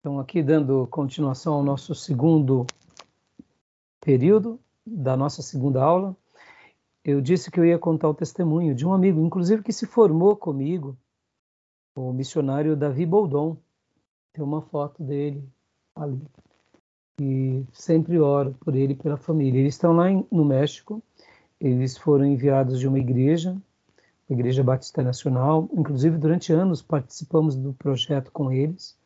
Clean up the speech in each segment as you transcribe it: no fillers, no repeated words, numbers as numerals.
Então, aqui dando continuação ao nosso segundo período da nossa segunda aula, eu disse que eu ia contar o testemunho de um amigo, inclusive que se formou comigo, o missionário Davi Boldon. Tem uma foto dele ali. E sempre oro por ele e pela família. Eles estão lá no México, eles foram enviados de uma igreja, a Igreja Batista Nacional, inclusive durante anos participamos do projeto com eles.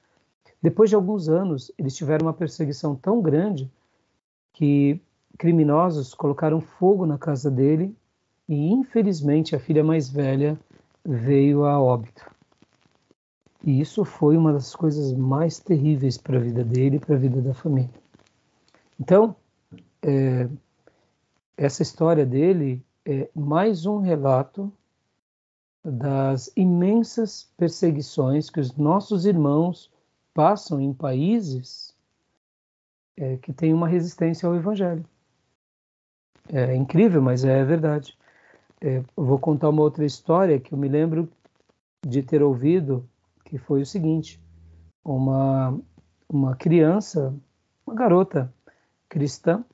Depois de alguns anos, eles tiveram uma perseguição tão grande que criminosos colocaram fogo na casa dele e, infelizmente, a filha mais velha veio a óbito. E isso foi uma das coisas mais terríveis para a vida dele e para a vida da família. Então, essa história dele é mais um relato das imensas perseguições que os nossos irmãos passam em países que têm uma resistência ao Evangelho. É incrível, mas é verdade. Eu vou contar uma outra história que eu me lembro de ter ouvido, que foi o seguinte: uma criança, uma garota cristã,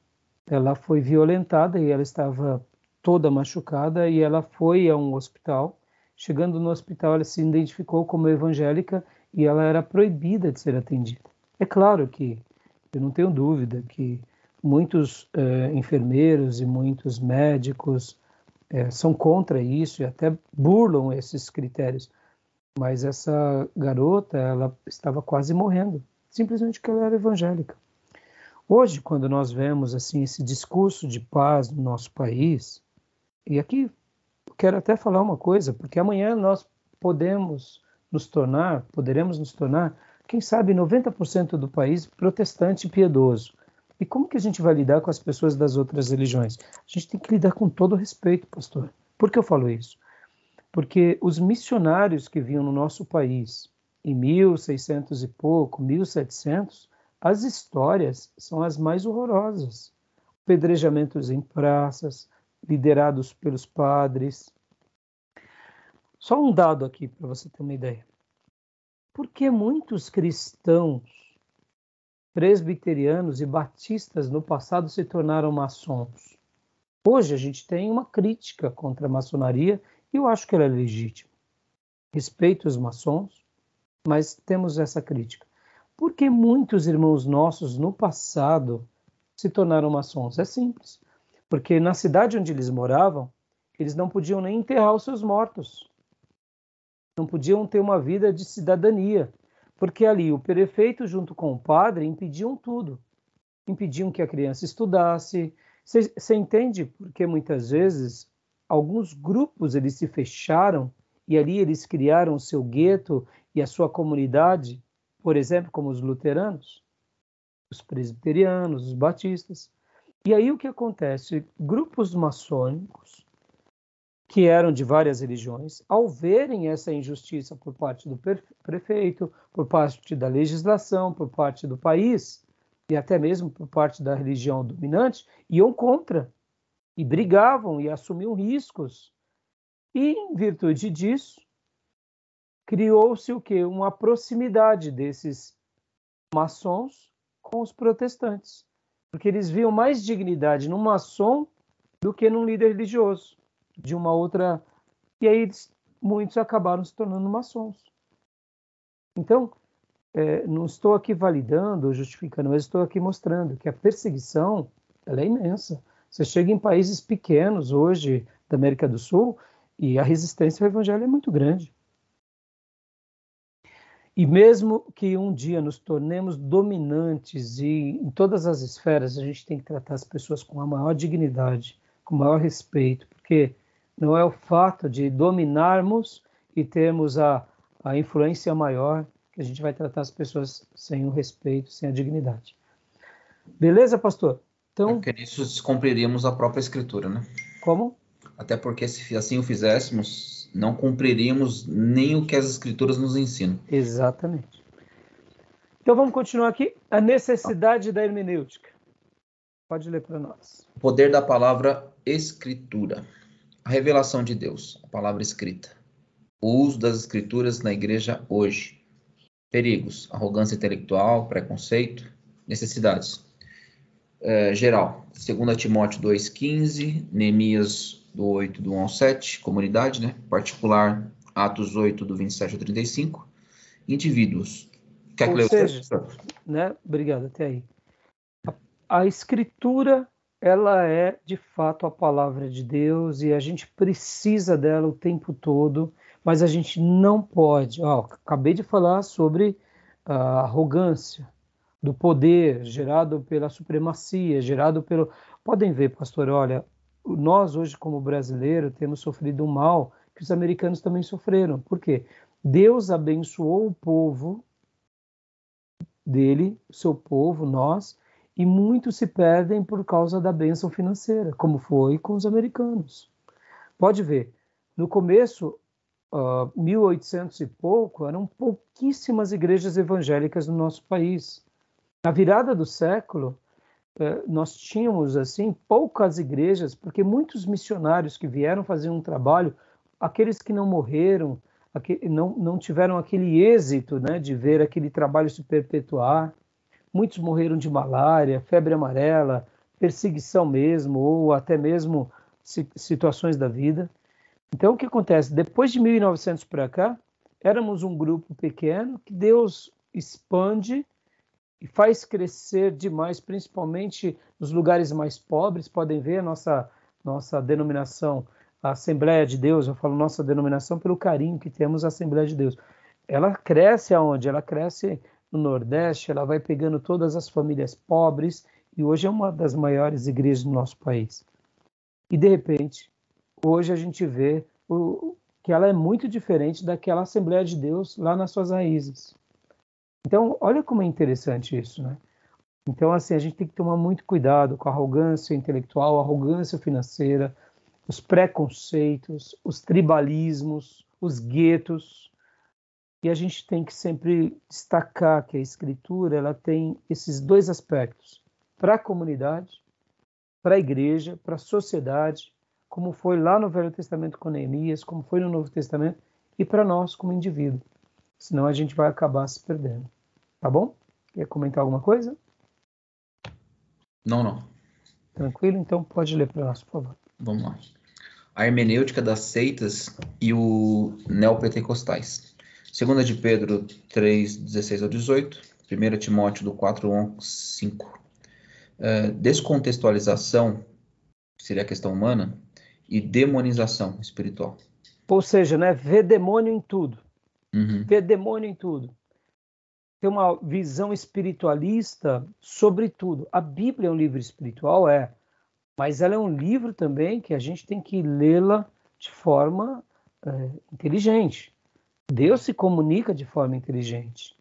ela foi violentada e ela estava toda machucada e ela foi a um hospital. Chegando no hospital, ela se identificou como evangélica e ela era proibida de ser atendida. É claro que eu não tenho dúvida que muitos enfermeiros e muitos médicos são contra isso e até burlam esses critérios. Mas essa garota, ela estava quase morrendo, simplesmente porque ela era evangélica. Hoje, quando nós vemos assim esse discurso de paz no nosso país, e aqui eu quero até falar uma coisa, porque amanhã nós poderemos nos tornar, quem sabe 90% do país protestante e piedoso. E como que a gente vai lidar com as pessoas das outras religiões? A gente tem que lidar com todo respeito, pastor. Por que eu falo isso? Porque os missionários que vinham no nosso país em 1600 e pouco, 1700, as histórias são as mais horrorosas. Apedrejamentos em praças, liderados pelos padres. Só um dado aqui para você ter uma ideia. Por que muitos cristãos presbiterianos e batistas no passado se tornaram maçons? Hoje a gente tem uma crítica contra a maçonaria e eu acho que ela é legítima. Respeito os maçons, mas temos essa crítica. Por que muitos irmãos nossos no passado se tornaram maçons? É simples. Porque na cidade onde eles moravam, eles não podiam nem enterrar os seus mortos. Não podiam ter uma vida de cidadania. Porque ali o prefeito junto com o padre impediam tudo. Impediam que a criança estudasse. Você entende porque muitas vezes alguns grupos eles se fecharam e ali eles criaram o seu gueto e a sua comunidade, por exemplo, como os luteranos, os presbiterianos, os batistas. E aí o que acontece? Grupos maçônicos, que eram de várias religiões, ao verem essa injustiça por parte do prefeito, por parte da legislação, por parte do país, e até mesmo por parte da religião dominante, iam contra, e brigavam, e assumiam riscos. E, em virtude disso, criou-se o quê? Uma proximidade desses maçons com os protestantes. Porque eles viam mais dignidade num maçom do que num líder religioso de uma outra. E aí muitos acabaram se tornando maçons. Então, não estou aqui validando ou justificando, mas estou aqui mostrando que a perseguição ela é imensa. Você chega em países pequenos hoje da América do Sul e a resistência ao evangelho é muito grande. E mesmo que um dia nos tornemos dominantes e em todas as esferas, a gente tem que tratar as pessoas com a maior dignidade, com o maior respeito, porque não é o fato de dominarmos e termos a influência maior que a gente vai tratar as pessoas sem o respeito, sem a dignidade. Beleza, pastor? Então, porque nisso descumpriríamos a própria Escritura, né? Como? Até porque se assim o fizéssemos, não cumpriríamos nem o que as Escrituras nos ensinam. Exatamente. Então vamos continuar aqui. A necessidade da hermenêutica. Pode ler para nós. O poder da palavra Escritura. A revelação de Deus, a palavra escrita. O uso das Escrituras na igreja hoje. Perigos: arrogância intelectual, preconceito. Necessidades: geral, 2 Timóteo 2,15, Neemias do 8, do 1 ao 7, comunidade, né? Particular, Atos 8, do 27 ao 35. Indivíduos. Quer que Ou leia seja, você? né? Obrigado, até aí. A Escritura, ela é de fato a palavra de Deus e a gente precisa dela o tempo todo, mas a gente não pode. Acabei de falar sobre a arrogância do poder gerado pela supremacia, gerado pelo. Podem ver, pastor, olha, nós hoje como brasileiros temos sofrido um mal que os americanos também sofreram. Por quê? Deus abençoou o povo dele, o seu povo, nós, e muitos se perdem por causa da bênção financeira, como foi com os americanos. Pode ver, no começo, 1800 e pouco, eram pouquíssimas igrejas evangélicas no nosso país. Na virada do século, nós tínhamos assim poucas igrejas, porque muitos missionários que vieram fazer um trabalho, aqueles que não morreram, não tiveram aquele êxito, né, de ver aquele trabalho se perpetuar. Muitos morreram de malária, febre amarela, perseguição mesmo, ou até mesmo situações da vida. Então, o que acontece? Depois de 1900 para cá, éramos um grupo pequeno que Deus expande e faz crescer demais, principalmente nos lugares mais pobres. Podem ver a nossa denominação, a Assembleia de Deus. Eu falo nossa denominação pelo carinho que temos à Assembleia de Deus. Ela cresce aonde? Ela cresce no Nordeste, ela vai pegando todas as famílias pobres e hoje é uma das maiores igrejas do nosso país. E de repente, hoje a gente vê que ela é muito diferente daquela Assembleia de Deus lá nas suas raízes. Então, olha como é interessante isso, né? Então, assim, a gente tem que tomar muito cuidado com a arrogância intelectual, a arrogância financeira, os preconceitos, os tribalismos, os guetos. E a gente tem que sempre destacar que a Escritura ela tem esses dois aspectos, para a comunidade, para a igreja, para a sociedade, como foi lá no Velho Testamento com Neemias, como foi no Novo Testamento, e para nós como indivíduo. Senão a gente vai acabar se perdendo. Tá bom? Quer comentar alguma coisa? Não. Tranquilo? Então pode ler para nós, por favor. Vamos lá. A hermenêutica das seitas e o neopentecostais. 2 de Pedro 3, 16 ao 18. 1 Timóteo do 4, 1 ao 5. Descontextualização, que seria a questão humana, e demonização espiritual. Ou seja, né, vê demônio em tudo. Uhum. Vê demônio em tudo. Tem uma visão espiritualista sobre tudo. A Bíblia é um livro espiritual, mas ela é um livro também que a gente tem que lê-la de forma inteligente. Deus se comunica de forma inteligente.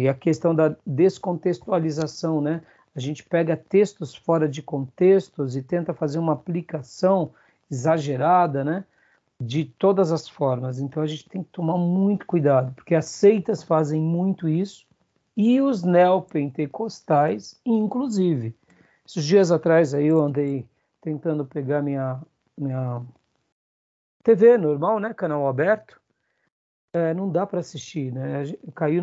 E a questão da descontextualização, né? A gente pega textos fora de contextos e tenta fazer uma aplicação exagerada, né? De todas as formas. Então a gente tem que tomar muito cuidado, porque as seitas fazem muito isso e os neopentecostais, inclusive. Esses dias atrás aí eu andei tentando pegar minha TV normal, né? Canal aberto. Não dá para assistir, né? Caiu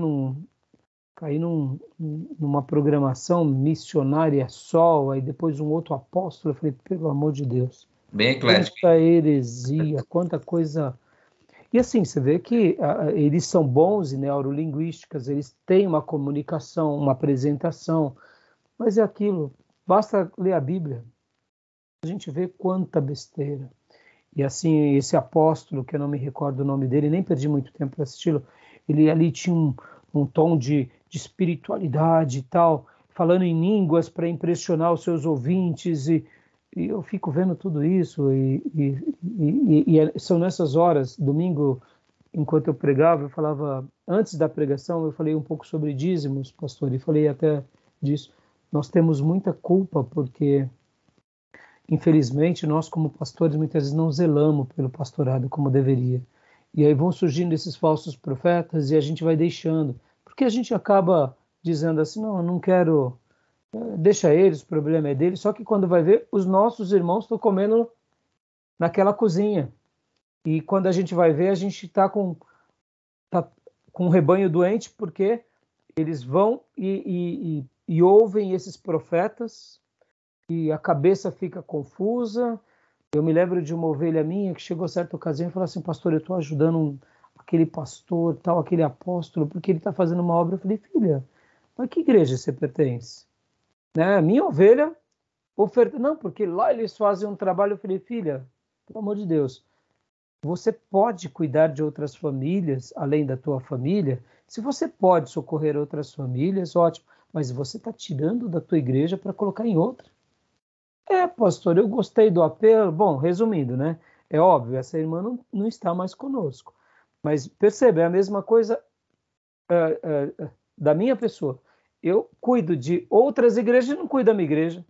numa programação missionária Sol, aí depois um outro apóstolo. Eu falei, pelo amor de Deus. Bem eclético. Quanta heresia, quanta coisa. E assim, você vê que eles são bons em neurolinguísticas, eles têm uma comunicação, uma apresentação, mas é aquilo, basta ler a Bíblia, a gente vê quanta besteira. E assim, esse apóstolo, que eu não me recordo o nome dele, nem perdi muito tempo para assisti-lo, ele ali tinha um tom de espiritualidade e tal, falando em línguas para impressionar os seus ouvintes, e eu fico vendo tudo isso, e são nessas horas, domingo, enquanto eu pregava, eu falava, antes da pregação, eu falei um pouco sobre dízimos, pastor, e falei até disso. Nós temos muita culpa, porque, infelizmente, nós como pastores, muitas vezes não zelamos pelo pastorado como deveria. E aí vão surgindo esses falsos profetas e a gente vai deixando, porque a gente acaba dizendo assim, não, eu não quero... Deixa eles, o problema é deles. Só que quando vai ver, os nossos irmãos estão comendo naquela cozinha. E quando a gente vai ver, a gente está com um rebanho doente, porque eles vão e ouvem esses profetas e a cabeça fica confusa. Eu me lembro de uma ovelha minha que chegou a certa ocasião e falou assim: pastor, eu estou ajudando aquele pastor, tal, aquele apóstolo, porque ele está fazendo uma obra. Eu falei: filha, mas que igreja você pertence? Né? Minha ovelha oferta. Não, porque lá eles fazem um trabalho. Eu falei: filha, pelo amor de Deus, você pode cuidar de outras famílias, além da tua família. Se você pode socorrer outras famílias, ótimo. Mas você está tirando da tua igreja para colocar em outra. Pastor, eu gostei do apelo. Bom, resumindo, né? É óbvio, essa irmã não está mais conosco. Mas percebe, é a mesma coisa da minha pessoa. Eu cuido de outras igrejas e não cuido da minha igreja.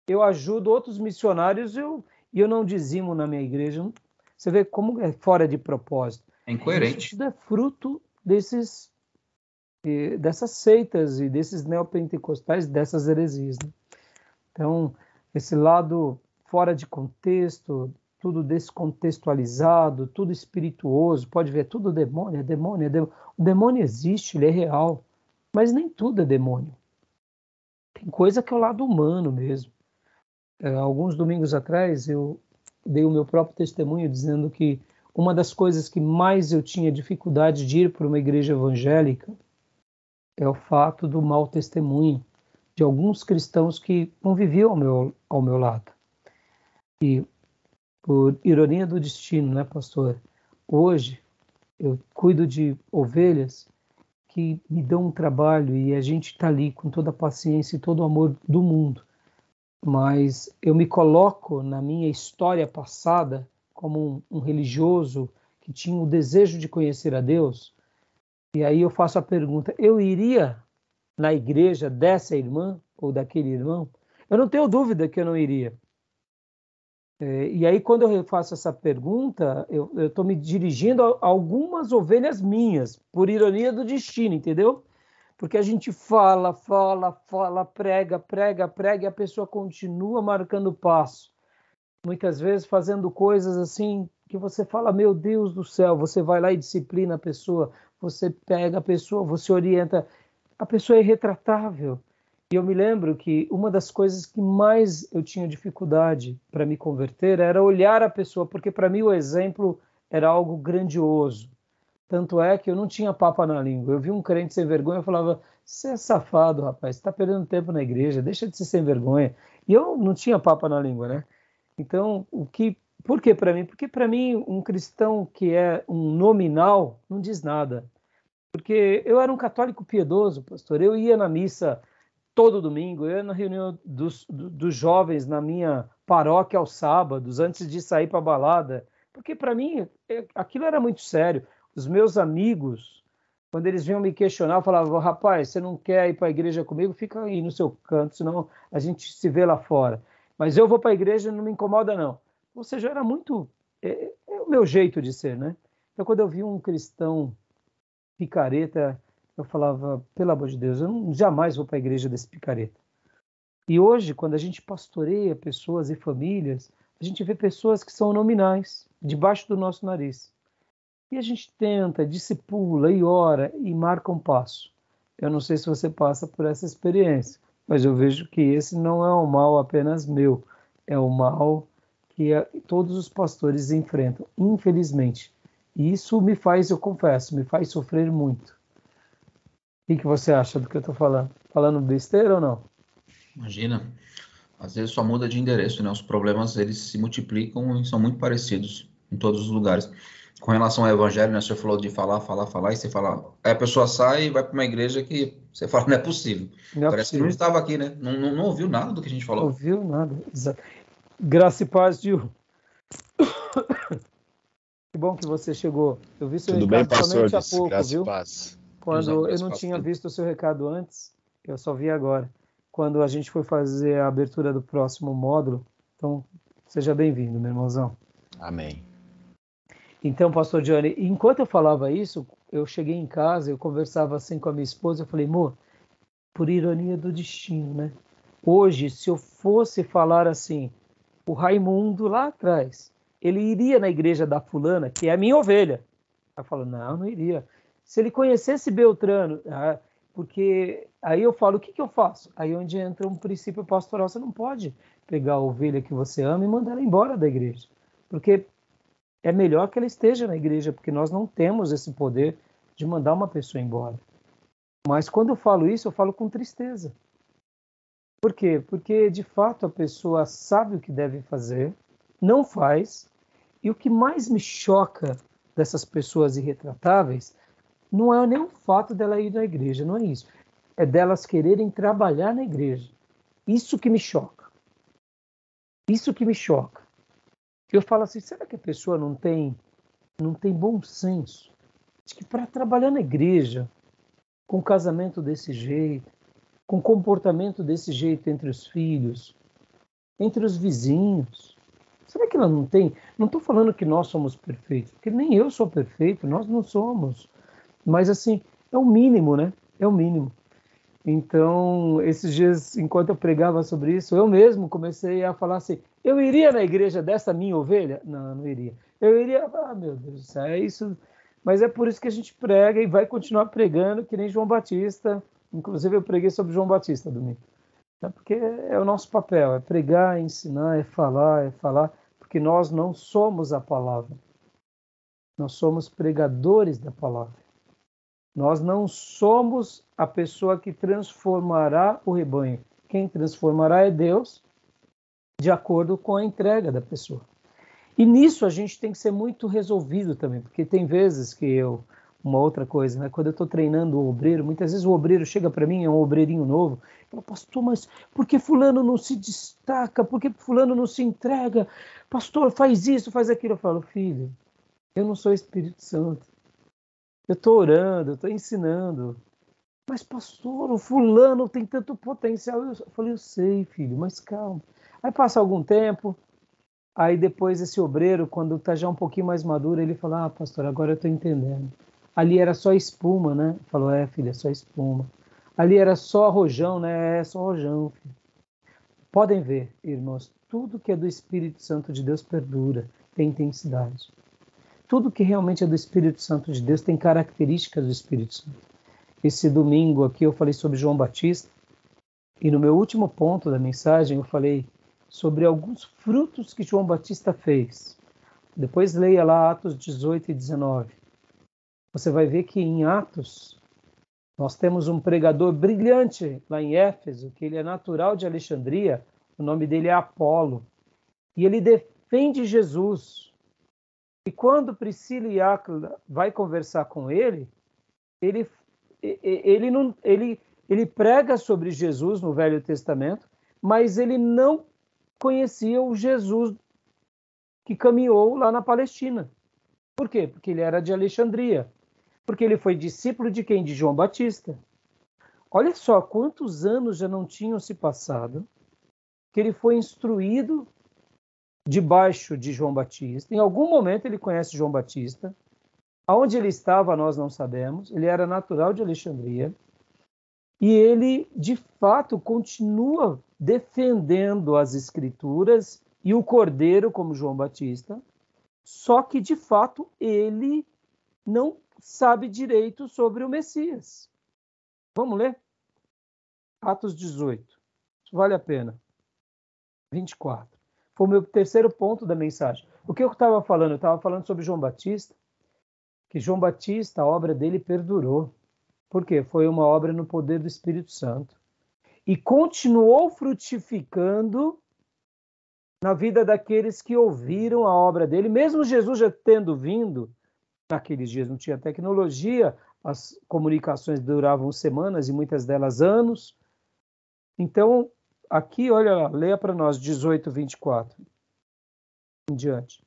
Eu ajudo outros missionários e eu não dizimo na minha igreja. Você vê como é fora de propósito. É incoerente. Isso tudo é fruto dessas seitas e desses neopentecostais, dessas heresias. Né? Então, esse lado fora de contexto, tudo descontextualizado, tudo espirituoso, pode ver, tudo demônio, é demônio, é demônio. O demônio existe, ele é real, mas nem tudo é demônio. Tem coisa que é o lado humano mesmo. Alguns domingos atrás, eu dei o meu próprio testemunho dizendo que uma das coisas que mais eu tinha dificuldade de ir para uma igreja evangélica é o fato do mau testemunho de alguns cristãos que conviviam ao meu lado. E, por ironia do destino, né, pastor? Hoje, eu cuido de ovelhas que me dão um trabalho e a gente está ali com toda a paciência e todo o amor do mundo. Mas eu me coloco na minha história passada como um religioso que tinha o desejo de conhecer a Deus. E aí eu faço a pergunta: eu iria na igreja dessa irmã ou daquele irmão? Eu não tenho dúvida que eu não iria. E aí, quando eu faço essa pergunta, eu estou me dirigindo a algumas ovelhas minhas, por ironia do destino, entendeu? Porque a gente fala, prega, e a pessoa continua marcando o passo. Muitas vezes fazendo coisas assim que você fala: meu Deus do céu, você vai lá e disciplina a pessoa, você pega a pessoa, você orienta. A pessoa é irretratável. E eu me lembro que uma das coisas que mais eu tinha dificuldade para me converter era olhar a pessoa, porque para mim o exemplo era algo grandioso. Tanto é que eu não tinha papa na língua. Eu vi um crente sem vergonha, eu falava: você é safado, rapaz, você está perdendo tempo na igreja, deixa de ser sem vergonha. E eu não tinha papa na língua, né? Então, por que para mim? Porque para mim um cristão que é um nominal não diz nada. Porque eu era um católico piedoso, pastor. Eu ia na missa todo domingo, eu ia na reunião dos jovens na minha paróquia aos sábados, antes de sair para a balada. Porque para mim aquilo era muito sério. Os meus amigos, quando eles vinham me questionar, eu falava: rapaz, você não quer ir para a igreja comigo? Fica aí no seu canto, senão a gente se vê lá fora. Mas eu vou para a igreja e não me incomoda, não. Ou seja, era muito... É o meu jeito de ser, né? Então, quando eu vi um cristão picareta, eu falava: pelo amor de Deus, eu jamais vou para a igreja desse picareta. E hoje, quando a gente pastoreia pessoas e famílias, a gente vê pessoas que são nominais, debaixo do nosso nariz. E a gente tenta, discipula e ora e marca um passo. Eu não sei se você passa por essa experiência, mas eu vejo que esse não é um mal apenas meu, é um mal que todos os pastores enfrentam, infelizmente. E isso me faz, eu confesso, me faz sofrer muito. O que você acha do que eu estou falando? Falando besteira ou não? Imagina, às vezes só muda de endereço, né? Os problemas, eles se multiplicam e são muito parecidos em todos os lugares. Com relação ao evangelho, né? Você falou de falar, e você fala... Aí a pessoa sai e vai para uma igreja que você fala: não é possível. Não é Parece possível. que não estava aqui, né? Não ouviu nada do que a gente falou. Não ouviu nada. Exato. Graça e paz, Gil. Que bom que você chegou. Eu vi seu Tudo bem, recado pastor? somente há pouco, Graça e viu? paz. Quando eu não tinha visto o seu recado antes, eu só vi agora. Quando a gente foi fazer a abertura do próximo módulo. Então, seja bem-vindo, meu irmãozão. Amém. Então, pastor Johnny, enquanto eu falava isso, eu cheguei em casa, eu conversava assim com a minha esposa, eu falei: amor, por ironia do destino, né? Hoje, se eu fosse falar assim, o Raimundo lá atrás, ele iria na igreja da fulana, que é a minha ovelha. Ela falou: não iria. Se ele conhecesse Beltrano, porque aí eu falo, o que eu faço? Aí onde entra um princípio pastoral, você não pode pegar a ovelha que você ama e mandar ela embora da igreja, porque é melhor que ela esteja na igreja, porque nós não temos esse poder de mandar uma pessoa embora. Mas quando eu falo isso, eu falo com tristeza. Por quê? Porque, de fato, a pessoa sabe o que deve fazer, não faz, e o que mais me choca dessas pessoas irretratáveis não é nem o fato dela ir na igreja, não é isso. É delas quererem trabalhar na igreja. Isso que me choca. Isso que me choca. Eu falo assim, será que a pessoa não tem bom senso? De que para trabalhar na igreja, com casamento desse jeito, com comportamento desse jeito entre os filhos, entre os vizinhos, será que ela não tem? Não estou falando que nós somos perfeitos, porque nem eu sou perfeito, nós não somos. Mas assim, é o mínimo, né? É o mínimo. Então, esses dias, enquanto eu pregava sobre isso, eu mesmo comecei a falar assim, eu iria na igreja dessa minha ovelha? Não, não iria. Eu iria, meu Deus do céu, é isso. Mas é por isso que a gente prega e vai continuar pregando, que nem João Batista. Inclusive, eu preguei sobre João Batista domingo. Porque é o nosso papel, é pregar, é ensinar, é falar, porque nós não somos a palavra. Nós somos pregadores da palavra. Nós não somos a pessoa que transformará o rebanho. Quem transformará é Deus, de acordo com a entrega da pessoa. E nisso a gente tem que ser muito resolvido também, porque tem vezes que uma outra coisa, né? Quando eu estou treinando o obreiro, muitas vezes o obreiro chega para mim, é um obreirinho novo, e fala, pastor, mas por que fulano não se destaca? Por que fulano não se entrega? Pastor, faz isso, faz aquilo. Eu falo, filho, eu não sou Espírito Santo. Eu estou orando, eu estou ensinando. Mas, pastor, o fulano tem tanto potencial. Eu falei, eu sei, filho, mas calma. Aí passa algum tempo, aí depois esse obreiro, quando está já um pouquinho mais maduro, ele fala, pastor, agora eu estou entendendo. Ali era só espuma, né? Falou, filho, é só espuma. Ali era só rojão, né? É só rojão, filho. Podem ver, irmãos, tudo que é do Espírito Santo de Deus perdura, tem intensidade. Tudo que realmente é do Espírito Santo de Deus tem características do Espírito Santo. Esse domingo aqui eu falei sobre João Batista, e no meu último ponto da mensagem eu falei sobre alguns frutos que João Batista fez. Depois leia lá Atos 18 e 19. Você vai ver que em Atos nós temos um pregador brilhante lá em Éfeso, que ele é natural de Alexandria, o nome dele é Apolo, e ele defende Jesus. E quando Priscila e Áquila vai conversar com ele prega sobre Jesus no Velho Testamento, mas ele não conhecia o Jesus que caminhou lá na Palestina. Por quê? Porque ele era de Alexandria. Porque ele foi discípulo de quem? De João Batista. Olha só quantos anos já não tinham se passado que ele foi instruído debaixo de João Batista. Em algum momento ele conhece João Batista. Aonde ele estava, nós não sabemos. Ele era natural de Alexandria. E ele, de fato, continua defendendo as Escrituras e o Cordeiro, como João Batista. Só que, de fato, ele não sabe direito sobre o Messias. Vamos ler? Atos 18. Isso vale a pena. 24. Foi o meu terceiro ponto da mensagem. O que eu estava falando? Eu estava falando sobre João Batista, que João Batista, a obra dele perdurou. Por quê? Foi uma obra no poder do Espírito Santo. E continuou frutificando na vida daqueles que ouviram a obra dele. Mesmo Jesus já tendo vindo, naqueles dias não tinha tecnologia, as comunicações duravam semanas e muitas delas anos. Então, aqui, olha lá, leia para nós 18, 24. Em diante.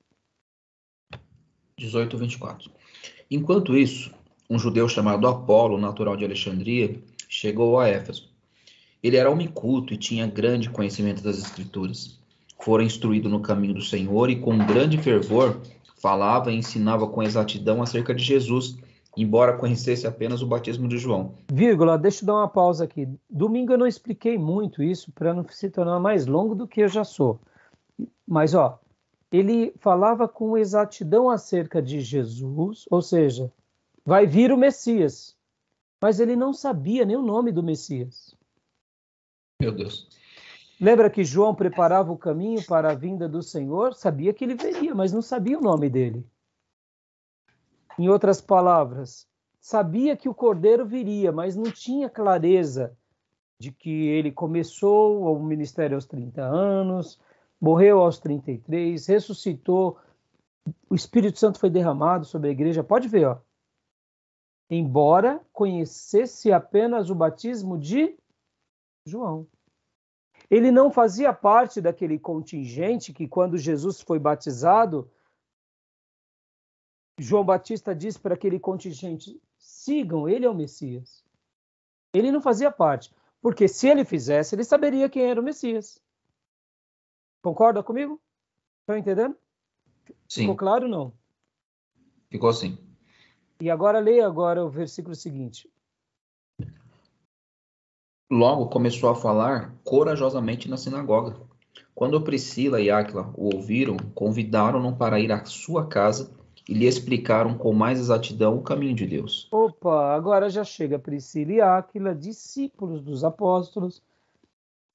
18, 24. Enquanto isso, um judeu chamado Apolo, natural de Alexandria, chegou a Éfeso. Ele era homem culto e tinha grande conhecimento das Escrituras. Fora instruído no caminho do Senhor e com grande fervor falava e ensinava com exatidão acerca de Jesus, embora conhecesse apenas o batismo de João. Vírgula, deixa eu dar uma pausa aqui. Domingo eu não expliquei muito isso para não se tornar mais longo do que eu já sou. Mas, ele falava com exatidão acerca de Jesus, ou seja, vai vir o Messias. Mas ele não sabia nem o nome do Messias. Meu Deus. Lembra que João preparava o caminho para a vinda do Senhor? Sabia que ele viria, mas não sabia o nome dele. Em outras palavras, sabia que o Cordeiro viria, mas não tinha clareza de que ele começou o ministério aos 30 anos, morreu aos 33, ressuscitou, o Espírito Santo foi derramado sobre a igreja. Pode ver, ó. Embora conhecesse apenas o batismo de João. Ele não fazia parte daquele contingente que, quando Jesus foi batizado, João Batista disse para aquele contingente: sigam, ele é o Messias. Ele não fazia parte, porque se ele fizesse, ele saberia quem era o Messias. Concorda comigo? Estão entendendo? Sim. Ficou claro ou não? Ficou assim. E agora leia agora o versículo seguinte. Logo começou a falar corajosamente na sinagoga. Quando Priscila e Áquila o ouviram, convidaram-no para ir à sua casa e lhe explicaram com mais exatidão o caminho de Deus. Opa, agora já chega Priscila e Áquila, discípulos dos apóstolos,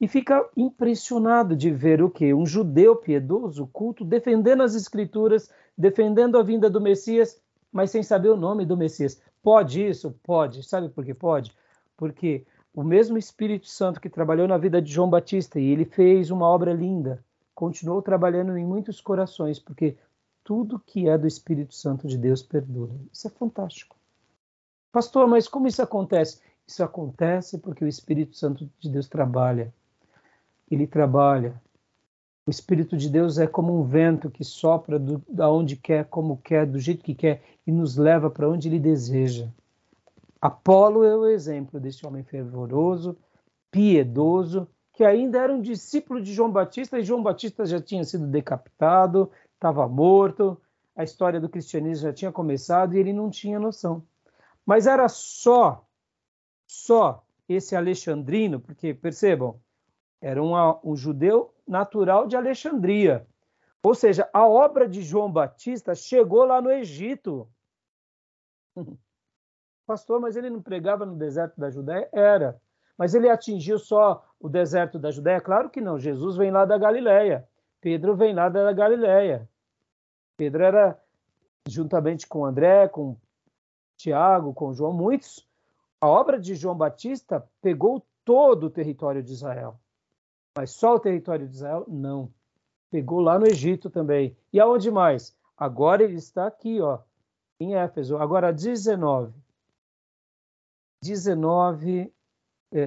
e fica impressionado de ver o quê? Um judeu piedoso, culto, defendendo as escrituras, defendendo a vinda do Messias, mas sem saber o nome do Messias. Pode isso? Pode. Sabe por que pode? Porque o mesmo Espírito Santo que trabalhou na vida de João Batista, e ele fez uma obra linda, continuou trabalhando em muitos corações, porque tudo que é do Espírito Santo de Deus perdura. Isso é fantástico. Pastor, mas como isso acontece? Isso acontece porque o Espírito Santo de Deus trabalha. Ele trabalha. O Espírito de Deus é como um vento que sopra da onde quer, como quer, do jeito que quer, e nos leva para onde ele deseja. Apolo é o exemplo desse homem fervoroso, piedoso, que ainda era um discípulo de João Batista, e João Batista já tinha sido decapitado, estava morto, a história do cristianismo já tinha começado e ele não tinha noção. Mas era só esse alexandrino, porque, percebam, era um judeu natural de Alexandria. Ou seja, a obra de João Batista chegou lá no Egito. Pastor, mas ele não pregava no deserto da Judéia? Era. Mas ele atingiu só o deserto da Judéia? Claro que não. Jesus vem lá da Galileia. Pedro vem lá da Galileia. Pedro era, juntamente com André, com Tiago, com João, muitos. A obra de João Batista pegou todo o território de Israel. Mas só o território de Israel? Não. Pegou lá no Egito também. E aonde mais? Agora ele está aqui, ó, em Éfeso. Agora 19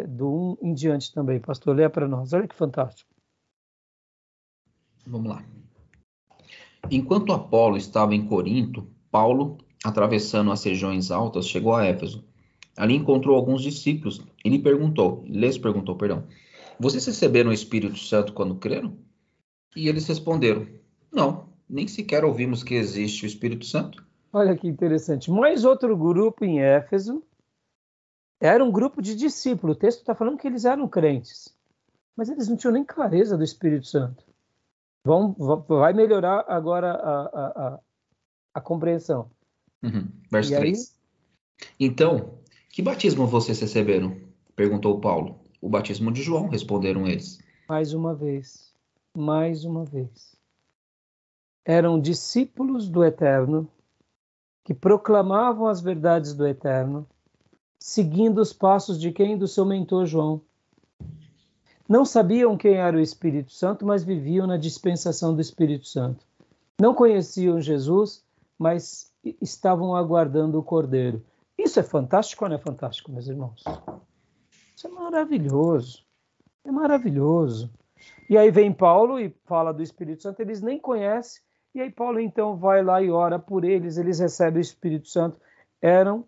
do 1 em diante também. Pastor, leia para nós. Olha que fantástico. Vamos lá. Enquanto Apolo estava em Corinto, Paulo, atravessando as regiões altas, chegou a Éfeso. Ali encontrou alguns discípulos e lhes perguntou, vocês receberam o Espírito Santo quando creram? E eles responderam, não, nem sequer ouvimos que existe o Espírito Santo. Olha que interessante. Mais outro grupo em Éfeso. Era um grupo de discípulos. O texto está falando que eles eram crentes. Mas eles não tinham nem clareza do Espírito Santo. Vai melhorar agora a compreensão. Verso 3. Então, que batismo vocês receberam? Perguntou Paulo. O batismo de João, responderam eles. Mais uma vez. Eram discípulos do Eterno que proclamavam as verdades do Eterno, seguindo os passos de quem? Do seu mentor João. Não sabiam quem era o Espírito Santo, mas viviam na dispensação do Espírito Santo. Não conheciam Jesus, mas estavam aguardando o Cordeiro. Isso é fantástico ou não é fantástico, meus irmãos? Isso é maravilhoso. É maravilhoso. E aí vem Paulo e fala do Espírito Santo, eles nem conhecem. E aí Paulo então vai lá e ora por eles, eles recebem o Espírito Santo. Eram,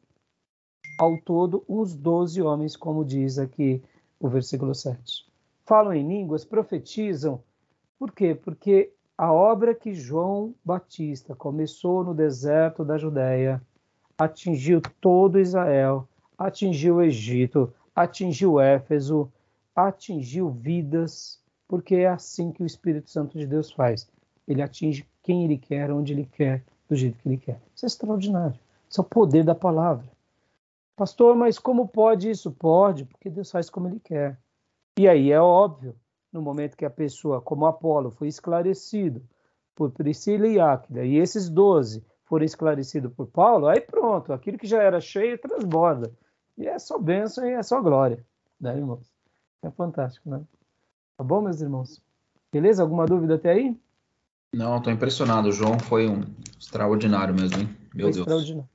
ao todo, uns 12 homens, como diz aqui o versículo 7. Falam em línguas, profetizam. Por quê? Porque a obra que João Batista começou no deserto da Judéia atingiu todo Israel, atingiu o Egito, atingiu Éfeso, atingiu vidas, porque é assim que o Espírito Santo de Deus faz. Ele atinge quem ele quer, onde ele quer, do jeito que ele quer. Isso é extraordinário. Isso é o poder da palavra. Pastor, mas como pode isso? Pode, porque Deus faz como Ele quer. E aí é óbvio, no momento que a pessoa, como Apolo, foi esclarecido por Priscila e Áquila, e esses 12 foram esclarecidos por Paulo, aí pronto, aquilo que já era cheio transborda. E é só bênção e é só glória, né, irmãos? É fantástico, né? Tá bom, meus irmãos? Beleza? Alguma dúvida até aí? Não, estou impressionado. O João foi um extraordinário mesmo, hein? Foi Meu Deus. extraordinário.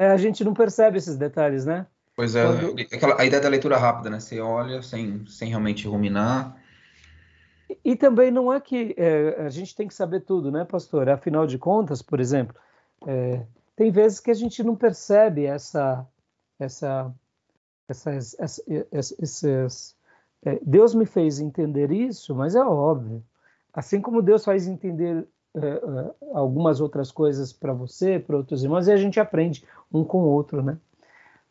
A gente não percebe esses detalhes, né? Pois é, Quando... a ideia da leitura rápida, né? Você olha sem realmente ruminar. E também não é que a gente tem que saber tudo, né, pastor? Afinal de contas, por exemplo, tem vezes que a gente não percebe esses... Deus me fez entender isso, mas é óbvio. Assim como Deus faz entender algumas outras coisas para você, para outros irmãos, e a gente aprende um com o outro, né?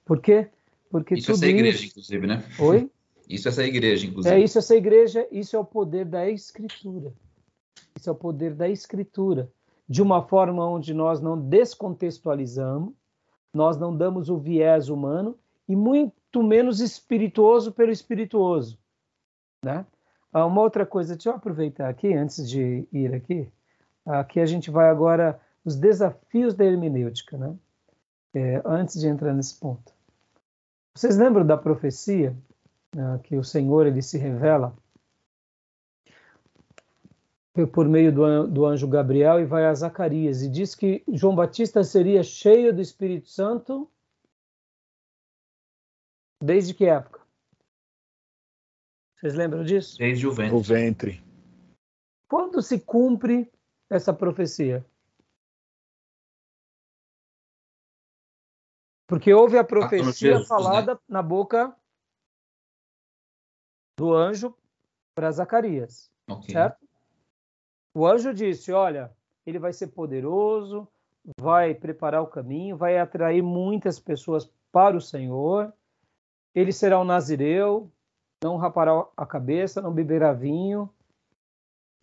Por quê? Porque Isso é tudo ser igreja, isso... inclusive, né? Oi? Isso é ser igreja, É inclusive. isso, essa igreja, isso é o poder da Escritura. Isso é o poder da Escritura. De uma forma onde nós não descontextualizamos, nós não damos o viés humano e muito menos espirituoso pelo espirituoso, né? Uma outra coisa, deixa eu aproveitar aqui, antes de ir aqui, aqui a gente vai agora os desafios da hermenêutica, né? Antes de entrar nesse ponto. Vocês lembram da profecia que o Senhor ele se revela por meio do anjo Gabriel e vai a Zacarias e diz que João Batista seria cheio do Espírito Santo desde que época? Vocês lembram disso? Desde o No ventre. ventre. Quando se cumpre essa profecia? Porque houve a profecia Jesus, né? falada na boca do anjo para Zacarias, Ok. certo? O anjo disse, olha, ele vai ser poderoso, vai preparar o caminho, vai atrair muitas pessoas para o Senhor, ele será um nazireu, não rapará a cabeça, não beberá vinho,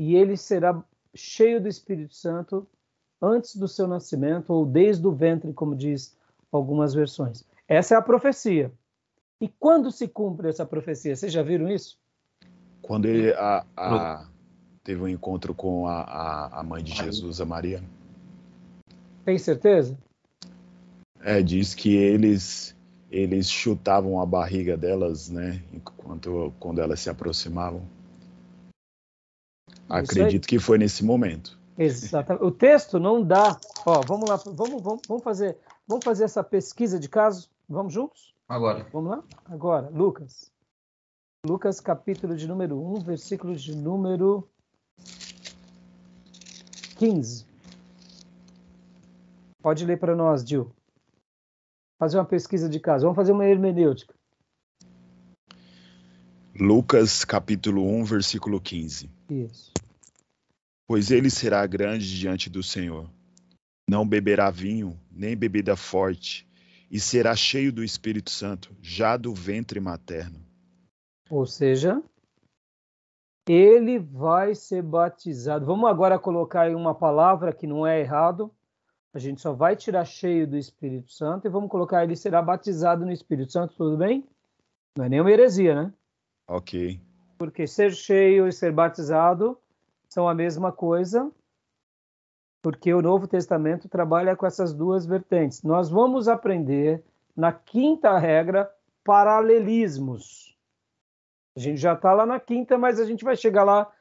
e ele será cheio do Espírito Santo antes do seu nascimento, ou desde o ventre, como diz algumas versões. Essa é a profecia. E quando se cumpre essa profecia? Vocês já viram isso? Quando ele teve um encontro com a mãe de Jesus, a Maria. Tem certeza? Diz que eles chutavam a barriga delas, né? Quando elas se aproximavam. Acredito que foi nesse momento. Exatamente. O texto não dá. Ó, vamos lá, vamos fazer essa pesquisa de caso. Vamos juntos? Agora. Vamos lá? Agora, Lucas. Lucas, capítulo de número 1, versículo de número 15. Pode ler para nós, Gil. Fazer uma pesquisa de caso. Vamos fazer uma hermenêutica. Lucas, capítulo 1, versículo 15. Isso. Pois ele será grande diante do Senhor. Não beberá vinho, nem bebida forte, e será cheio do Espírito Santo, já do ventre materno. Ou seja, ele vai ser batizado. Vamos agora colocar aí uma palavra que não é errado. A gente só vai tirar cheio do Espírito Santo e vamos colocar ele será batizado no Espírito Santo, tudo bem? Não é nenhuma heresia, né? Ok. Porque ser cheio e ser batizado são a mesma coisa, porque o Novo Testamento trabalha com essas duas vertentes. Nós vamos aprender na quinta regra paralelismos. A gente já está lá na quinta, mas a gente vai chegar lá,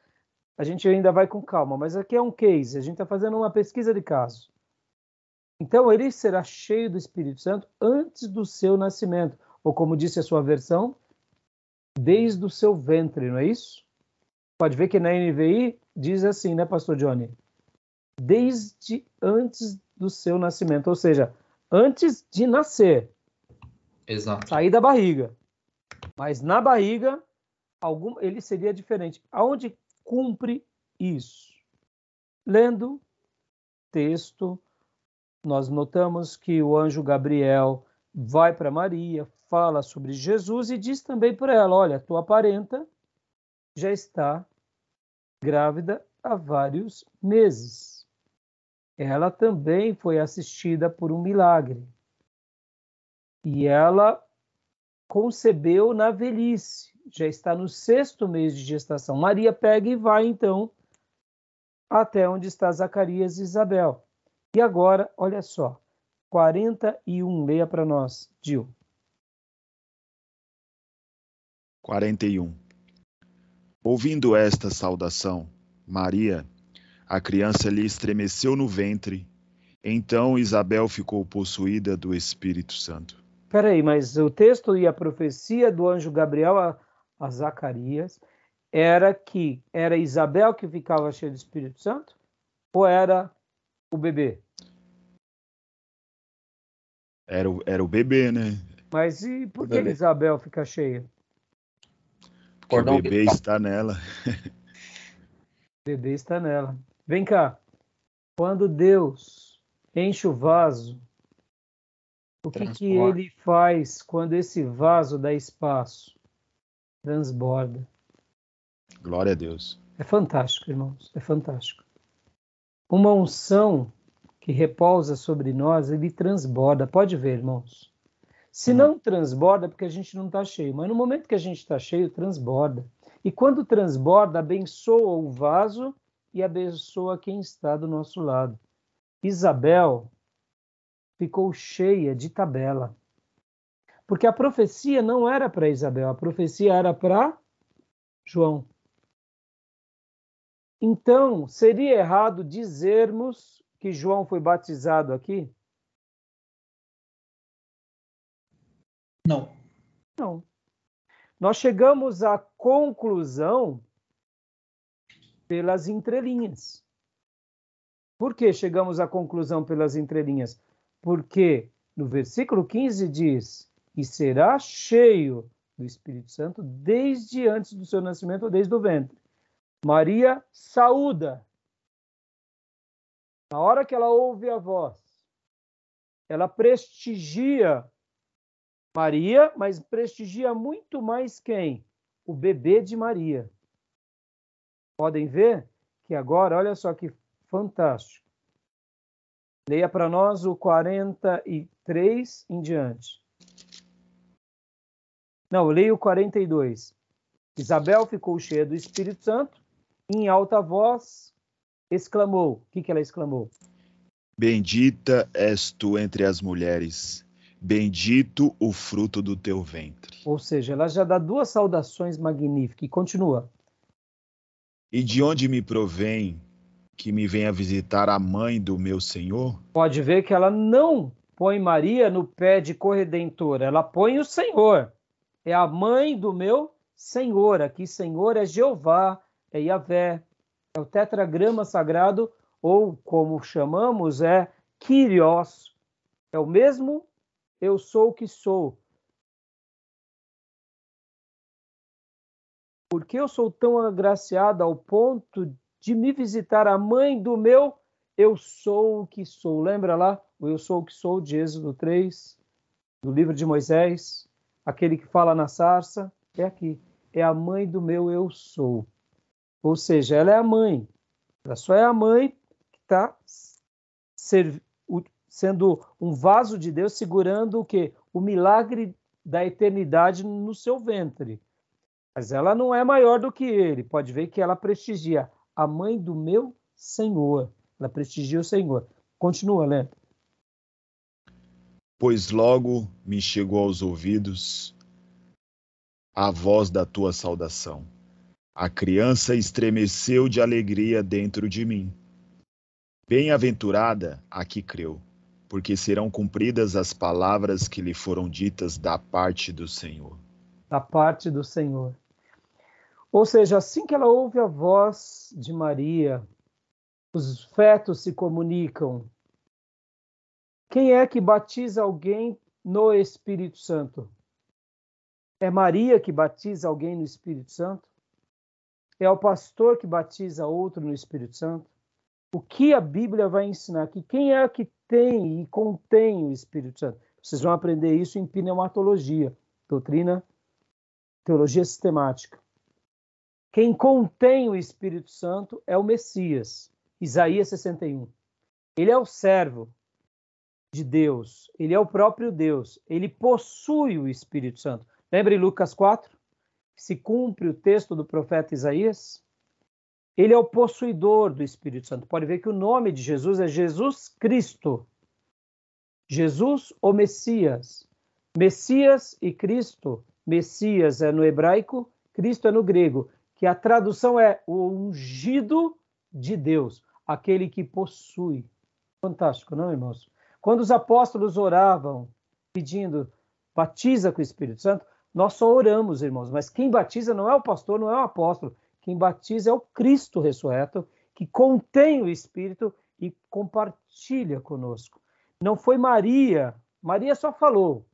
a gente ainda vai com calma. Mas aqui é um case, a gente está fazendo uma pesquisa de caso. Então, ele será cheio do Espírito Santo antes do seu nascimento. Ou como disse a sua versão, desde o seu ventre, não é isso? Pode ver que na NVI diz assim, né, pastor Johnny? Desde antes do seu nascimento. Ou seja, antes de nascer. Exato. Sair da barriga. Mas na barriga, ele seria diferente. Aonde cumpre isso? Lendo texto, nós notamos que o anjo Gabriel vai para Maria, fala sobre Jesus e diz também para ela, olha, tua parenta já está grávida há vários meses. ela também foi assistida por um milagre. E ela concebeu na velhice, já está no 6º mês de gestação. Maria pega e vai, então, até onde está Zacarias e Isabel. E agora, olha só, 41, leia para nós, Gil. 41. Ouvindo esta saudação, Maria, a criança lhe estremeceu no ventre. Então Isabel ficou possuída do Espírito Santo. Espera aí, mas o texto e a profecia do anjo Gabriel a Zacarias era Isabel que ficava cheia do Espírito Santo? Ou era o bebê? Era o bebê, né? Mas e por que Isabel fica cheia? Porque o bebê está nela. O bebê está nela. Vem cá. Quando Deus enche o vaso, o que ele faz quando esse vaso dá espaço? Transborda. Glória a Deus. É fantástico, irmãos. É fantástico. Uma unção que repousa sobre nós, ele transborda. Pode ver, irmãos. Se não transborda, é porque a gente não está cheio. Mas no momento que a gente está cheio, transborda. E quando transborda, abençoa o vaso e abençoa quem está do nosso lado. Isabel ficou cheia de tabela. Porque a profecia não era para Isabel, a profecia era para João. Então, seria errado dizermos que João foi batizado aqui? Não. Não. Nós chegamos à conclusão pelas entrelinhas. Por que chegamos à conclusão pelas entrelinhas? Porque no versículo 15 diz: e será cheio do Espírito Santo desde antes do seu nascimento, ou desde o ventre. Maria saúda. Na hora que ela ouve a voz, ela prestigia Maria, mas prestigia muito mais quem? O bebê de Maria. Podem ver que agora, olha só que fantástico. Leia para nós o 43 em diante. Não, leia o 42. Isabel ficou cheia do Espírito Santo, e em alta voz exclamou. O que ela exclamou? Bendita és tu entre as mulheres, bendito o fruto do teu ventre. Ou seja, ela já dá 2 saudações magníficas e continua. E de onde me provém que me venha visitar a mãe do meu Senhor? Pode ver que ela não põe Maria no pé de corredentora, ela põe o Senhor. É a mãe do meu Senhor. Aqui Senhor é Jeová, é Yahvé, é o tetragrama sagrado, ou como chamamos, é Kyrios. É o mesmo eu sou o que sou. Por que eu sou tão agraciada ao ponto de me visitar a mãe do meu eu sou o que sou? Lembra lá o eu sou o que sou de Êxodo 3, do livro de Moisés? Aquele que fala na sarça, é aqui. É a mãe do meu eu sou. Ou seja, ela é a mãe. Ela só é a mãe que está sendo um vaso de Deus, segurando o quê? O milagre da eternidade no seu ventre. Mas ela não é maior do que ele. Pode ver que ela prestigia a mãe do meu Senhor. Ela prestigia o Senhor. Continua, Lê. Pois logo me chegou aos ouvidos a voz da tua saudação. A criança estremeceu de alegria dentro de mim. Bem-aventurada a que creu, porque serão cumpridas as palavras que lhe foram ditas da parte do Senhor. Da parte do Senhor. Ou seja, assim que ela ouve a voz de Maria, os fetos se comunicam. Quem é que batiza alguém no Espírito Santo? É Maria que batiza alguém no Espírito Santo? É o pastor que batiza outro no Espírito Santo? O que a Bíblia vai ensinar aqui? Quem é que tem e contém o Espírito Santo? Vocês vão aprender isso em pneumatologia, doutrina, teologia sistemática. Quem contém o Espírito Santo é o Messias, Isaías 61. Ele é o servo de Deus, ele é o próprio Deus, ele possui o Espírito Santo. Lembra em Lucas 4? Se cumpre o texto do profeta Isaías? Ele é o possuidor do Espírito Santo. Pode ver que o nome de Jesus é Jesus Cristo. Jesus, o Messias. Messias e Cristo. Messias é no hebraico, Cristo é no grego, que a tradução é o ungido de Deus, aquele que possui. Fantástico, não, irmãos? Quando os apóstolos oravam, pedindo, batiza com o Espírito Santo, nós só oramos, irmãos, mas quem batiza não é o pastor, não é o apóstolo. Quem batiza é o Cristo ressurreto, que contém o Espírito e compartilha conosco. Não foi Maria. Maria só falou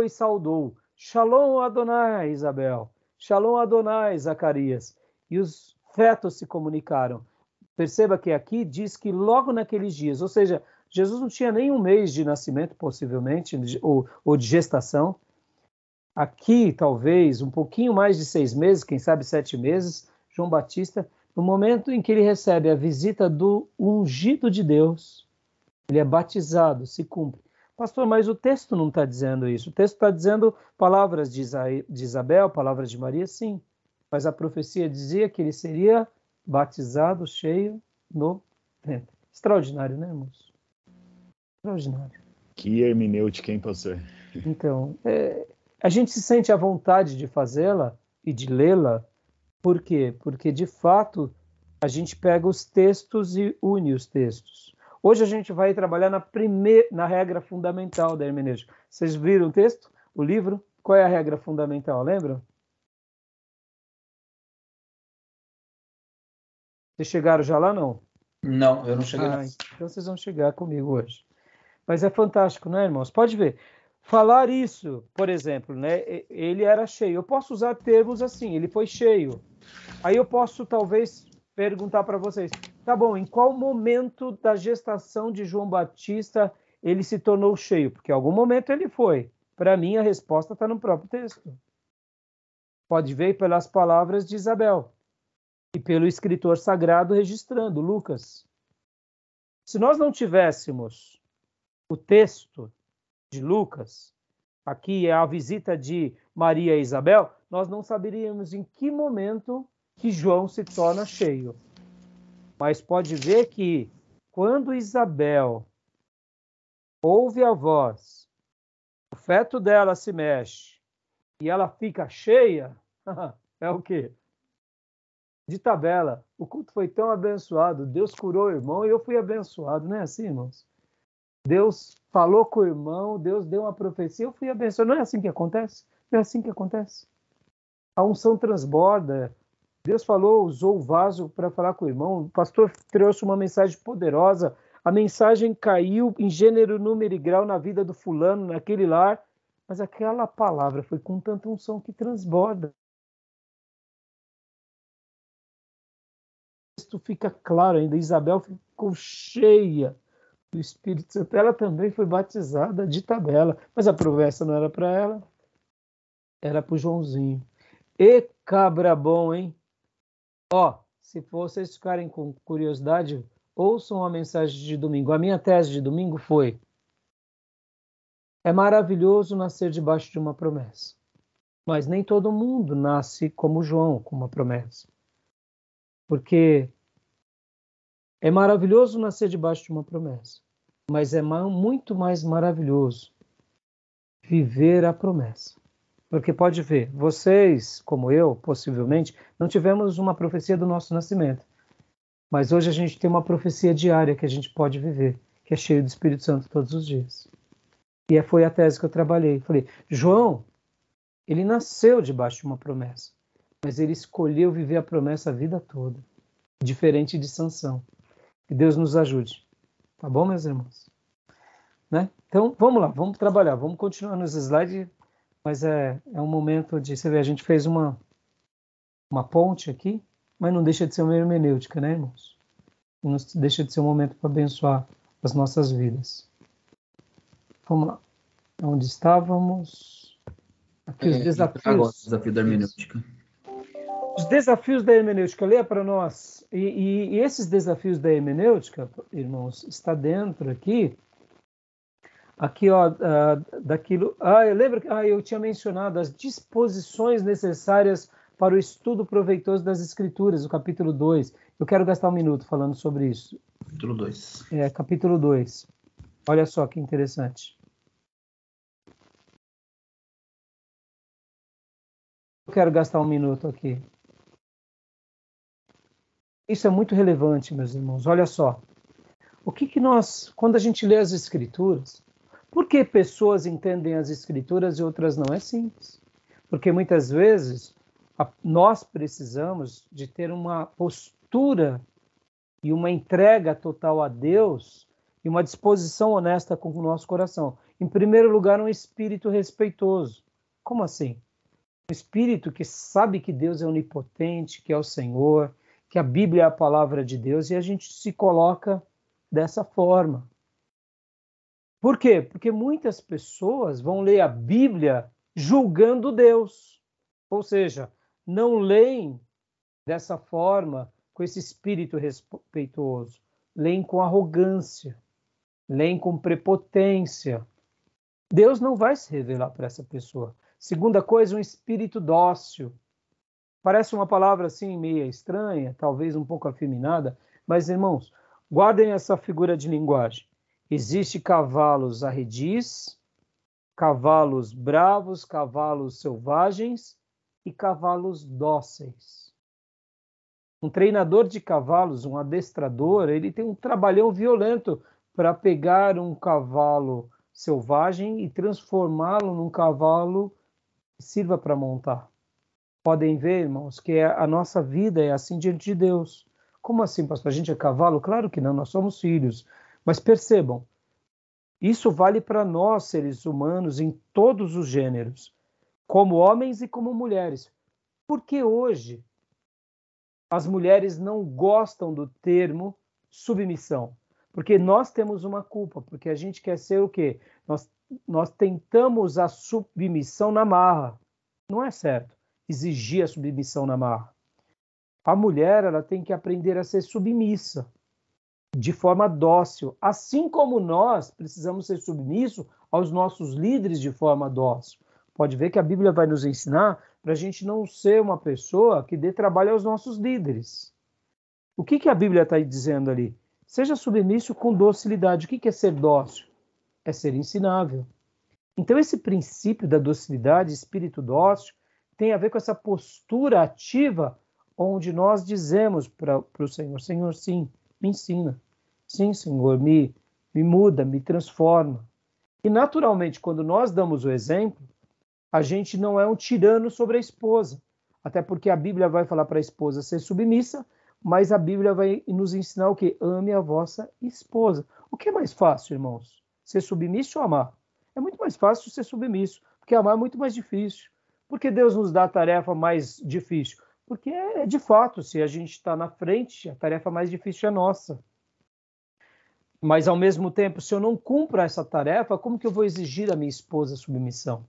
e saudou. Shalom Adonai, Isabel. Shalom Adonai, Zacarias. E os fetos se comunicaram. Perceba que aqui diz que logo naqueles dias, ou seja, Jesus não tinha nem um mês de nascimento, possivelmente, ou de gestação. Aqui, talvez, um pouquinho mais de 6 meses, quem sabe 7 meses, João Batista, no momento em que ele recebe a visita do ungido de Deus, ele é batizado, se cumpre. Pastor, mas o texto não está dizendo isso. O texto está dizendo palavras de Isabel, palavras de Maria, sim. Mas a profecia dizia que ele seria batizado cheio no ventre. Extraordinário, né, irmãos? Extraordinário. Que hermenêutica, hein, pastor? Então, a gente se sente à vontade de fazê-la e de lê-la. Por quê? Porque, de fato, a gente pega os textos e une os textos. Hoje a gente vai trabalhar na regra fundamental da hermenêutica. Vocês viram o texto? O livro? Qual é a regra fundamental? Lembram? Vocês chegaram já lá, não? Não, eu não cheguei. Então vocês vão chegar comigo hoje. Mas é fantástico, né, irmãos? Pode ver. Falar isso, por exemplo, né? Ele era cheio. Eu posso usar termos assim, ele foi cheio. Aí eu posso, talvez, perguntar para vocês, tá bom, em qual momento da gestação de João Batista ele se tornou cheio? Porque em algum momento ele foi. Para mim, a resposta está no próprio texto. Pode ver pelas palavras de Isabel e pelo escritor sagrado registrando, Lucas. Se nós não tivéssemos o texto de Lucas, aqui é a visita de Maria e Isabel, nós não saberíamos em que momento que João se torna cheio. Mas pode ver que quando Isabel ouve a voz, o feto dela se mexe e ela fica cheia, é o quê? De tabela. O culto foi tão abençoado, Deus curou o irmão e eu fui abençoado, não é assim, irmãos? Deus falou com o irmão, Deus deu uma profecia, eu fui abençoado. Não é assim que acontece? Não é assim que acontece. A unção transborda. Deus falou, usou o vaso para falar com o irmão. O pastor trouxe uma mensagem poderosa. A mensagem caiu em gênero, número e grau na vida do fulano, naquele lar. Mas aquela palavra foi com tanta unção que transborda. Isso fica claro ainda. Isabel ficou cheia do Espírito Santo. Ela também foi batizada de tabela. Mas a promessa não era para ela. Era para o Joãozinho. E cabra bom, hein? Se vocês ficarem com curiosidade, ouçam a mensagem de domingo. A minha tese de domingo foi: é maravilhoso nascer debaixo de uma promessa. Mas nem todo mundo nasce como João, com uma promessa. Porque é maravilhoso nascer debaixo de uma promessa. Mas é muito mais maravilhoso viver a promessa. Porque pode ver, vocês, como eu, possivelmente, não tivemos uma profecia do nosso nascimento. Mas hoje a gente tem uma profecia diária que a gente pode viver, que é cheio do Espírito Santo todos os dias. E foi a tese que eu trabalhei. Falei, João, ele nasceu debaixo de uma promessa, mas ele escolheu viver a promessa a vida toda, diferente de Sansão. Que Deus nos ajude. Tá bom, meus irmãos? Né? Então, vamos lá, vamos trabalhar, vamos continuar nos slides. Mas é um momento de... Você vê, a gente fez uma ponte aqui, mas não deixa de ser uma hermenêutica, né, irmãos? Não deixa de ser um momento para abençoar as nossas vidas. Vamos lá. Onde estávamos? Aqui os desafios. Agora, o desafio da hermenêutica. Os desafios da hermenêutica, leia para nós. E esses desafios da hermenêutica, irmãos, está dentro aqui, ó, daquilo. Eu lembro que eu tinha mencionado as disposições necessárias para o estudo proveitoso das Escrituras, o capítulo 2. Eu quero gastar um minuto falando sobre isso. Capítulo 2. Capítulo 2. Olha só que interessante. Eu quero gastar um minuto aqui. Isso é muito relevante, meus irmãos. Olha só. O que nós, quando a gente lê as Escrituras, por que pessoas entendem as Escrituras e outras não? É simples. Porque muitas vezes nós precisamos de ter uma postura e uma entrega total a Deus e uma disposição honesta com o nosso coração. Em primeiro lugar, um espírito respeitoso. Como assim? Um espírito que sabe que Deus é onipotente, que é o Senhor, que a Bíblia é a palavra de Deus, e a gente se coloca dessa forma. Por quê? Porque muitas pessoas vão ler a Bíblia julgando Deus. Ou seja, não leem dessa forma, com esse espírito respeitoso. Leem com arrogância. Leem com prepotência. Deus não vai se revelar para essa pessoa. Segunda coisa, um espírito dócil. Parece uma palavra assim meio estranha, talvez um pouco afeminada, mas, irmãos, guardem essa figura de linguagem. Existem cavalos arredis, cavalos bravos, cavalos selvagens e cavalos dóceis. Um treinador de cavalos, um adestrador, ele tem um trabalhão violento para pegar um cavalo selvagem e transformá-lo num cavalo que sirva para montar. Podem ver, irmãos, que a nossa vida é assim diante de Deus. Como assim, pastor? A gente é cavalo? Claro que não, nós somos filhos. Mas percebam, isso vale para nós, seres humanos, em todos os gêneros, como homens e como mulheres. Porque hoje as mulheres não gostam do termo submissão? Porque nós temos uma culpa, porque a gente quer ser o quê? Nós tentamos a submissão na marra. Não é certo exigir a submissão na marra. A mulher, ela tem que aprender a ser submissa, de forma dócil, assim como nós precisamos ser submissos aos nossos líderes de forma dócil. Pode ver que a Bíblia vai nos ensinar para a gente não ser uma pessoa que dê trabalho aos nossos líderes. O que a Bíblia está dizendo ali? Seja submisso com docilidade. O que é ser dócil? É ser ensinável. Então, esse princípio da docilidade, espírito dócil, tem a ver com essa postura ativa, onde nós dizemos para o Senhor: Senhor, sim, me ensina. Sim, Senhor, me muda, me transforma. E, naturalmente, quando nós damos o exemplo, a gente não é um tirano sobre a esposa. Até porque a Bíblia vai falar para a esposa ser submissa, mas a Bíblia vai nos ensinar o quê? Ame a vossa esposa. O que é mais fácil, irmãos? Ser submisso ou amar? É muito mais fácil ser submisso, porque amar é muito mais difícil. Por que Deus nos dá a tarefa mais difícil? Porque, de fato, se a gente está na frente, a tarefa mais difícil é nossa. Mas, ao mesmo tempo, se eu não cumpro essa tarefa, como que eu vou exigir à minha esposa submissão?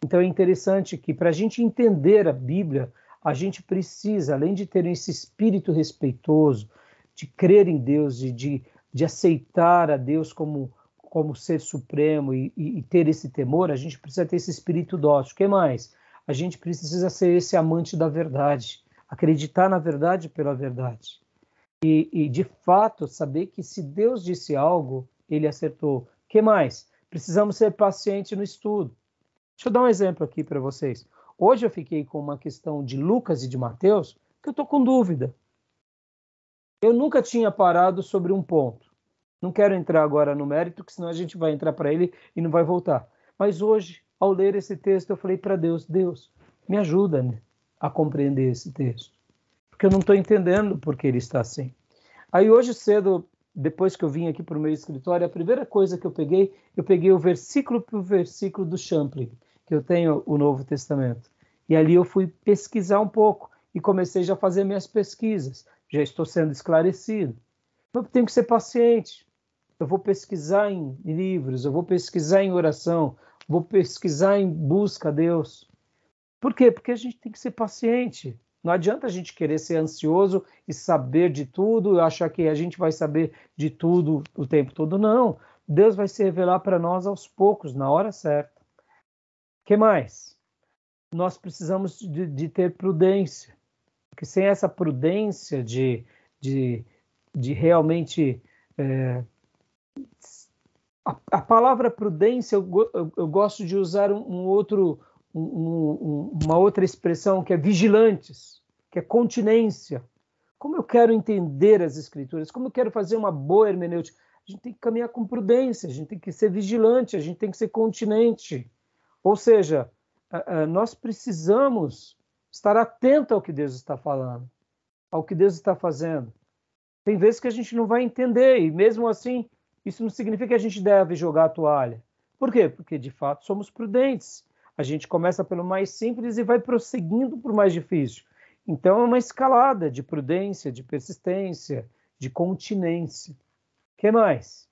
Então, é interessante que, para a gente entender a Bíblia, a gente precisa, além de ter esse espírito respeitoso, de crer em Deus, de aceitar a Deus como ser supremo e ter esse temor, a gente precisa ter esse espírito dócil. O que mais? A gente precisa ser esse amante da verdade, acreditar na verdade pela verdade. E de fato, saber que se Deus disse algo, ele acertou. O que mais? Precisamos ser pacientes no estudo. Deixa eu dar um exemplo aqui para vocês. Hoje eu fiquei com uma questão de Lucas e de Mateus, que eu estou com dúvida. Eu nunca tinha parado sobre um ponto. Não quero entrar agora no mérito, porque senão a gente vai entrar para ele e não vai voltar. Mas hoje, ao ler esse texto, eu falei para Deus: Deus, me ajuda, né, a compreender esse texto. Porque eu não estou entendendo por que ele está assim. Aí hoje cedo, depois que eu vim aqui para o meu escritório, a primeira coisa que eu peguei o versículo por versículo do Champlin, que eu tenho o Novo Testamento. E ali eu fui pesquisar um pouco e comecei já a fazer minhas pesquisas. Já estou sendo esclarecido. Eu tenho que ser paciente. Eu vou pesquisar em livros, eu vou pesquisar em oração, vou pesquisar em busca a Deus. Por quê? Porque a gente tem que ser paciente. Não adianta a gente querer ser ansioso e saber de tudo, e achar que a gente vai saber de tudo o tempo todo. Não. Deus vai se revelar para nós aos poucos, na hora certa. O que mais? Nós precisamos de ter prudência. Porque sem essa prudência de realmente... A palavra prudência, eu gosto de usar uma outra expressão, que é vigilantes, que é continência. Como eu quero entender as Escrituras, como eu quero fazer uma boa hermenêutica, a gente tem que caminhar com prudência, a gente tem que ser vigilante, a gente tem que ser continente. Ou seja, nós precisamos estar atento ao que Deus está falando, ao que Deus está fazendo. Tem vezes que a gente não vai entender, e mesmo assim, isso não significa que a gente deve jogar a toalha. Por quê? Porque, de fato, somos prudentes. A gente começa pelo mais simples e vai prosseguindo para o mais difícil. Então, é uma escalada de prudência, de persistência, de continência. O que mais?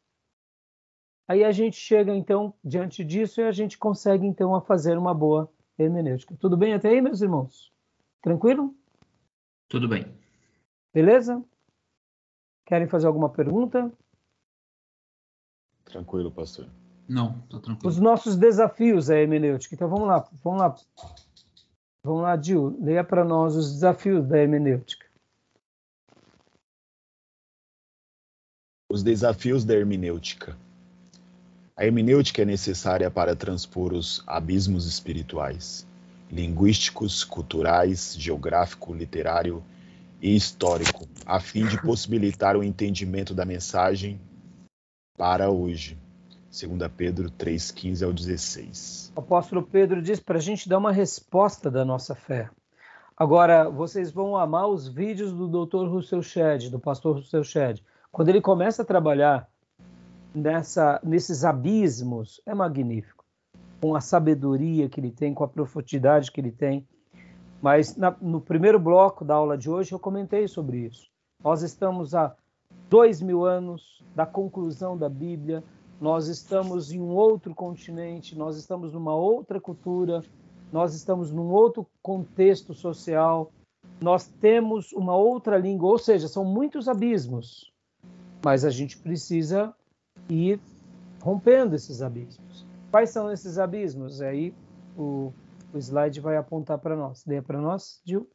Aí a gente chega, então, diante disso, e a gente consegue, então, a fazer uma boa hermenêutica. Tudo bem até aí, meus irmãos? Tranquilo? Tudo bem. Beleza? Querem fazer alguma pergunta? Tranquilo, pastor. Não, tá tranquilo. Os nossos desafios à hermenêutica. Então vamos lá, Gil, leia para nós os desafios da hermenêutica. Os desafios da hermenêutica. A hermenêutica é necessária para transpor os abismos espirituais, linguísticos, culturais, geográfico, literário e histórico, a fim de possibilitar o entendimento da mensagem para hoje. 2 Pedro 3:15 ao 16. O apóstolo Pedro diz para a gente dar uma resposta da nossa fé. Agora, vocês vão amar os vídeos do Dr. Russell Shedd, do pastor Russell Shedd. Quando ele começa a trabalhar nesses abismos, é magnífico. Com a sabedoria que ele tem, com a profundidade que ele tem. Mas no primeiro bloco da aula de hoje eu comentei sobre isso. Nós estamos há 2000 anos da conclusão da Bíblia, nós estamos em um outro continente, nós estamos numa outra cultura, nós estamos num outro contexto social, nós temos uma outra língua, ou seja, são muitos abismos, mas a gente precisa ir rompendo esses abismos. Quais são esses abismos? Aí o slide vai apontar para nós. Leia para nós, Gil.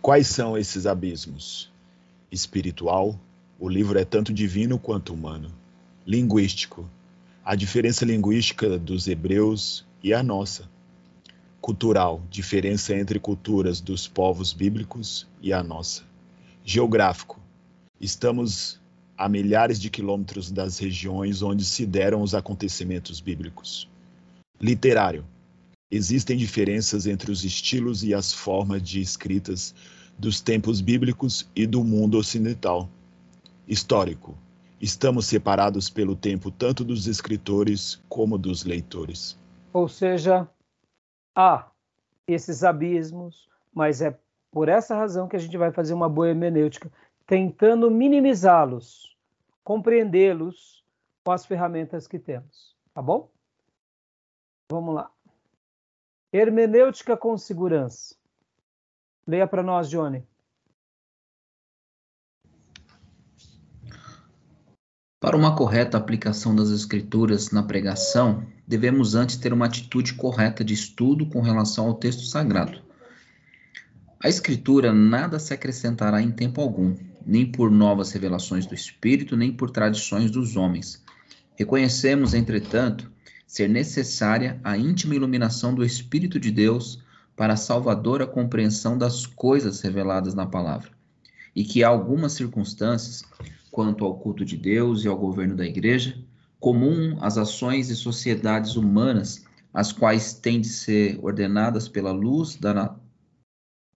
Quais são esses abismos? Espiritual, o livro é tanto divino quanto humano. Linguístico, a diferença linguística dos hebreus e a nossa. Cultural, diferença entre culturas dos povos bíblicos e a nossa. Geográfico, estamos a milhares de quilômetros das regiões onde se deram os acontecimentos bíblicos. Literário, existem diferenças entre os estilos e as formas de escritas dos tempos bíblicos e do mundo ocidental. Histórico, estamos separados pelo tempo tanto dos escritores como dos leitores. Ou seja, há esses abismos, mas é por essa razão que a gente vai fazer uma boa hermenêutica, tentando minimizá-los, compreendê-los com as ferramentas que temos. Tá bom? Vamos lá. Hermenêutica com segurança. Leia para nós, Johnny. Para uma correta aplicação das Escrituras na pregação, devemos antes ter uma atitude correta de estudo com relação ao texto sagrado. A Escritura nada se acrescentará em tempo algum, nem por novas revelações do Espírito, nem por tradições dos homens. Reconhecemos, entretanto, ser necessária a íntima iluminação do Espírito de Deus para a salvadora compreensão das coisas reveladas na palavra, e que há algumas circunstâncias, quanto ao culto de Deus e ao governo da Igreja, comum às ações e sociedades humanas, as quais têm de ser ordenadas pela luz da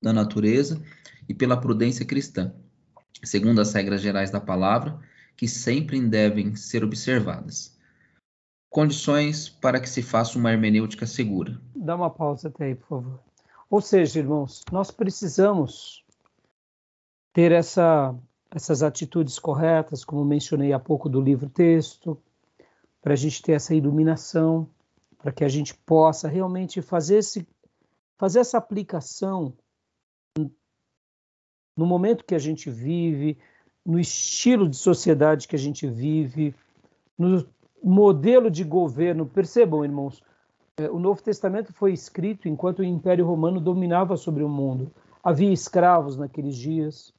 natureza e pela prudência cristã, segundo as regras gerais da palavra, que sempre devem ser observadas. Condições para que se faça uma hermenêutica segura. Dá uma pausa até aí, por favor. Ou seja, irmãos, nós precisamos ter essas atitudes corretas, como mencionei há pouco do livro-texto, para a gente ter essa iluminação, para que a gente possa realmente fazer fazer essa aplicação no momento que a gente vive, no estilo de sociedade que a gente vive, no modelo de governo. Percebam, irmãos, o Novo Testamento foi escrito enquanto o Império Romano dominava sobre o mundo. Havia escravos naqueles dias.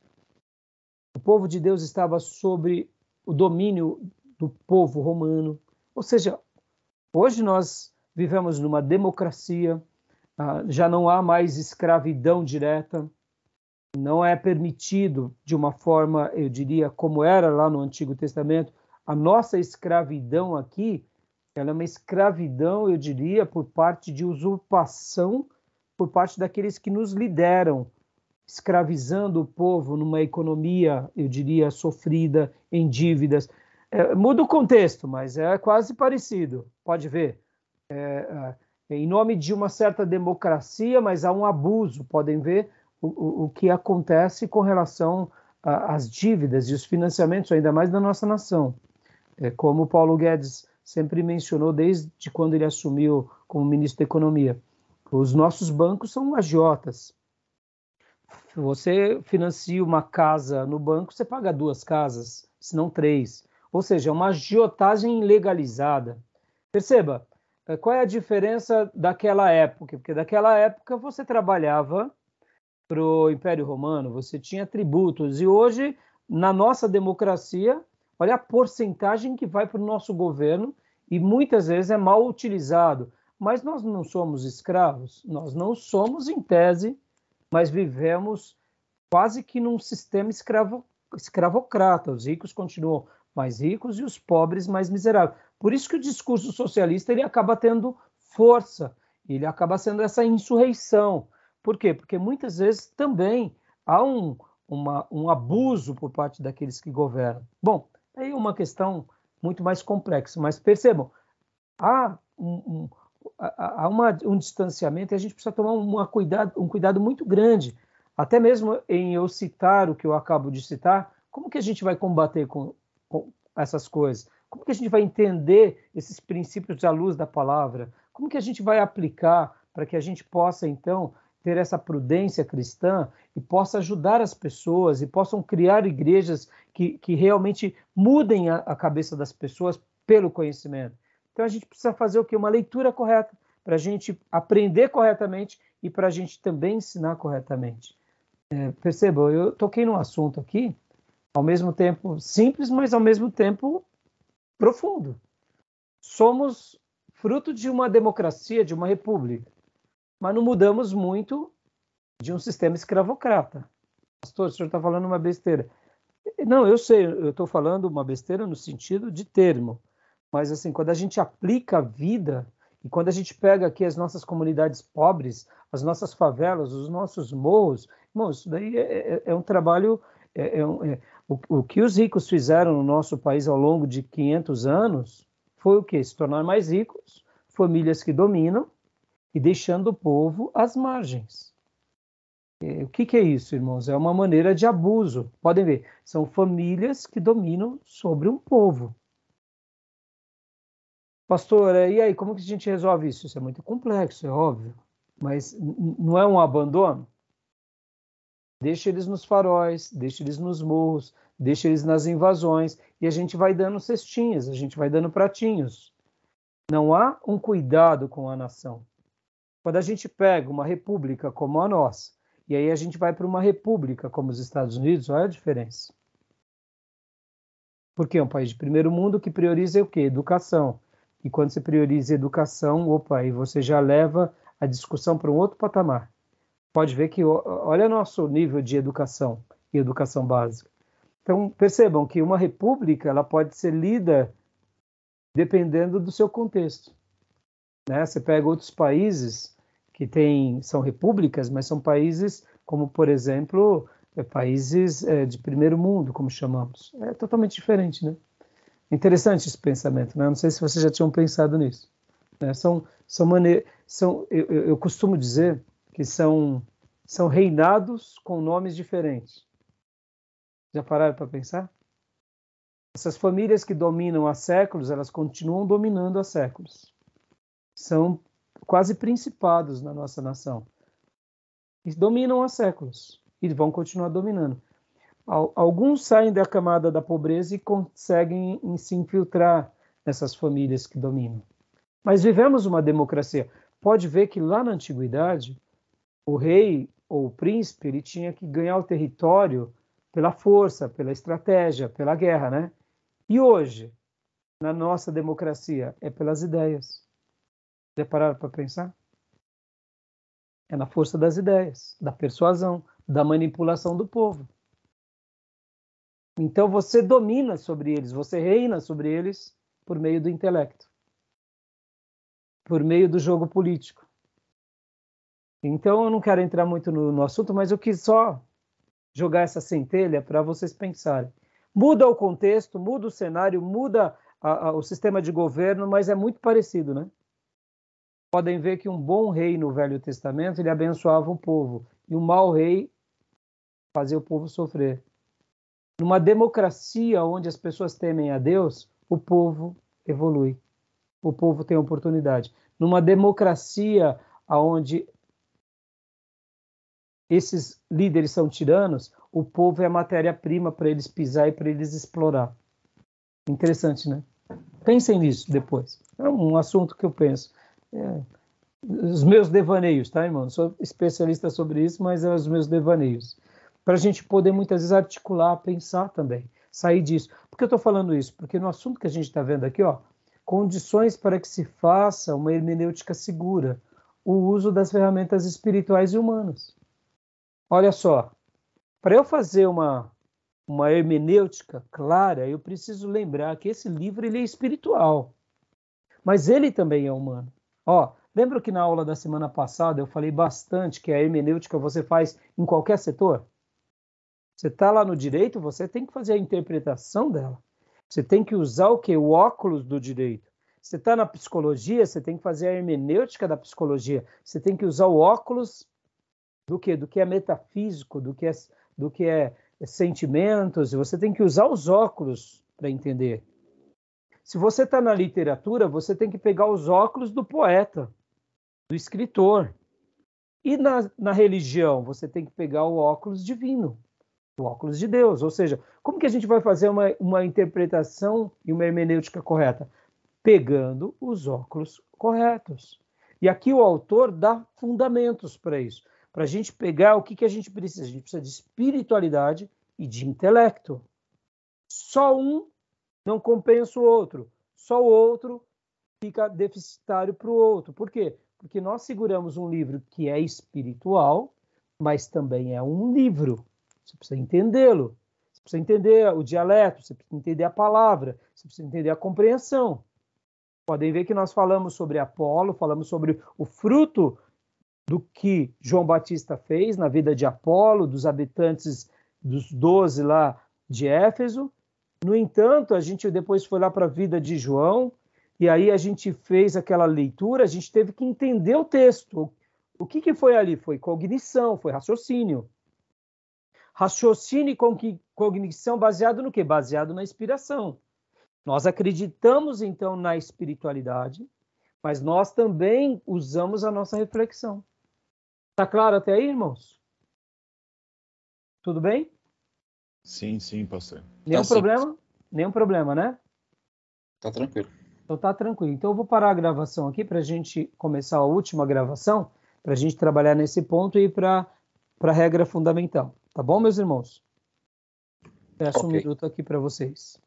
O povo de Deus estava sob o domínio do povo romano. Ou seja, hoje nós vivemos numa democracia, já não há mais escravidão direta, não é permitido de uma forma, eu diria, como era lá no Antigo Testamento. A nossa escravidão aqui, ela é uma escravidão, eu diria, por parte de usurpação, por parte daqueles que nos lideram, escravizando o povo numa economia, eu diria, sofrida, em dívidas. Muda o contexto, mas é quase parecido, pode ver. Em nome de uma certa democracia, mas há um abuso, podem ver o que acontece com relação às dívidas e os financiamentos, ainda mais da nossa nação. Como Paulo Guedes sempre mencionou desde quando ele assumiu como ministro da Economia. Os nossos bancos são agiotas. Você financia uma casa no banco, você paga 2 casas, se não 3. Ou seja, é uma agiotagem legalizada. Perceba, qual é a diferença daquela época? Porque daquela época você trabalhava para o Império Romano, você tinha tributos, e hoje, na nossa democracia, olha a porcentagem que vai para o nosso governo, e muitas vezes é mal utilizado. Mas nós não somos escravos, nós não somos em tese, mas vivemos quase que num sistema escravocrata. Os ricos continuam mais ricos e os pobres mais miseráveis. Por isso que o discurso socialista ele acaba tendo força, ele acaba sendo essa insurreição. Por quê? Porque muitas vezes também há um abuso por parte daqueles que governam. Bom, aí é uma questão muito mais complexa, mas percebam, há um distanciamento e a gente precisa tomar um cuidado muito grande, até mesmo em eu citar o que eu acabo de citar. Como que a gente vai combater com essas coisas? Como que a gente vai entender esses princípios à luz da palavra? Como que a gente vai aplicar para que a gente possa, então, ter essa prudência cristã e possa ajudar as pessoas e possam criar igrejas que realmente mudem a cabeça das pessoas pelo conhecimento? Então a gente precisa fazer o quê? Uma leitura correta para a gente aprender corretamente e para a gente também ensinar corretamente. Percebam, eu toquei num assunto aqui, ao mesmo tempo simples, mas ao mesmo tempo profundo. Somos fruto de uma democracia, de uma república, mas não mudamos muito de um sistema escravocrata. Pastor, o senhor está falando uma besteira. Não, eu sei, eu estou falando uma besteira no sentido de termo, mas assim, quando a gente aplica a vida e quando a gente pega aqui as nossas comunidades pobres, as nossas favelas, os nossos morros, irmão, isso daí é um trabalho, o que os ricos fizeram no nosso país ao longo de 500 anos foi o quê? Se tornar mais ricos, famílias que dominam e deixando o povo às margens. O que é isso, irmãos? É uma maneira de abuso. Podem ver, são famílias que dominam sobre um povo. Pastor, e aí, como que a gente resolve isso? Isso é muito complexo, é óbvio. Mas não é um abandono? Deixa eles nos faróis, deixa eles nos morros, deixa eles nas invasões, e a gente vai dando cestinhas, a gente vai dando pratinhos. Não há um cuidado com a nação. Quando a gente pega uma república como a nossa, e aí a gente vai para uma república como os Estados Unidos, olha a diferença. Porque é um país de primeiro mundo que prioriza o quê? Educação. E quando você prioriza educação, aí você já leva a discussão para um outro patamar. Pode ver que olha o nosso nível de educação e educação básica. Então, percebam que uma república ela pode ser lida dependendo do seu contexto. Né? Você pega outros países que são repúblicas, mas são países como, por exemplo, países de primeiro mundo, como chamamos. É totalmente diferente, né? Interessante esse pensamento, né? Não sei se vocês já tinham pensado nisso. Né? Eu costumo dizer que são reinados com nomes diferentes. Já pararam para pensar? Essas famílias que dominam há séculos, elas continuam dominando há séculos. São quase principados na nossa nação. e dominam há séculos e vão continuar dominando. Alguns saem da camada da pobreza e conseguem se infiltrar nessas famílias que dominam. Mas vivemos uma democracia. Pode ver que lá na antiguidade, o rei ou o príncipe, ele tinha que ganhar o território pela força, pela estratégia, pela guerra, né? E hoje, na nossa democracia, é pelas ideias. Já pararam para pensar? É na força das ideias, da persuasão, da manipulação do povo. Então você domina sobre eles, você reina sobre eles por meio do intelecto, por meio do jogo político. Então eu não quero entrar muito no assunto, mas eu quis só jogar essa centelha para vocês pensarem. Muda o contexto, muda o cenário, muda o sistema de governo, mas é muito parecido, né? Podem ver que um bom rei no Velho Testamento, ele abençoava o povo, e um mau rei fazia o povo sofrer. Numa democracia onde as pessoas temem a Deus, o povo evolui. O povo tem oportunidade. Numa democracia onde esses líderes são tiranos, o povo é a matéria-prima para eles pisar e para eles explorar. Interessante, né? Pensem nisso depois. É um assunto que eu penso. Os meus devaneios, tá, irmão? Não sou especialista sobre isso, mas é os meus devaneios. Para a gente poder, muitas vezes, articular, pensar também, sair disso. Por que eu estou falando isso? Porque no assunto que a gente está vendo aqui, ó, condições para que se faça uma hermenêutica segura, o uso das ferramentas espirituais e humanas. Olha só, para eu fazer uma hermenêutica clara, eu preciso lembrar que esse livro ele é espiritual, mas ele também é humano. Ó, lembra que na aula da semana passada eu falei bastante que a hermenêutica você faz em qualquer setor? Você está lá no direito, você tem que fazer a interpretação dela. Você tem que usar o quê? O óculos do direito. Você está na psicologia, você tem que fazer a hermenêutica da psicologia. Você tem que usar o óculos do quê? Do que é metafísico, do que é sentimentos. Você tem que usar os óculos para entender. Se você está na literatura, você tem que pegar os óculos do poeta, do escritor. E na religião, você tem que pegar o óculos divino, o óculos de Deus. Ou seja, como que a gente vai fazer uma interpretação e uma hermenêutica correta? Pegando os óculos corretos. E aqui o autor dá fundamentos para isso. Para a gente pegar o que a gente precisa. A gente precisa de espiritualidade e de intelecto. Só um não compensa o outro. Só o outro fica deficitário para o outro. Por quê? Porque nós seguramos um livro que é espiritual, mas também é um livro. Você precisa entendê-lo. Você precisa entender o dialeto, você precisa entender a palavra, você precisa entender a compreensão. Podem ver que nós falamos sobre Apolo, falamos sobre o fruto do que João Batista fez na vida de Apolo, dos habitantes dos 12 lá de Éfeso. No entanto, a gente depois foi lá para a vida de João, e aí a gente fez aquela leitura, a gente teve que entender o texto. O que foi ali? Foi cognição, foi raciocínio. Raciocínio e cognição baseado no quê? Baseado na inspiração. Nós acreditamos, então, na espiritualidade, mas nós também usamos a nossa reflexão. Está claro até aí, irmãos? Tudo bem? Sim, sim, pastor. Nenhum Tá, problema? Sim. Nenhum problema, né? Tá tranquilo. Então tá tranquilo. Então eu vou parar a gravação aqui para a gente começar a última gravação, para a gente trabalhar nesse ponto e ir para a regra fundamental. Tá bom, meus irmãos? Peço um minuto aqui para vocês.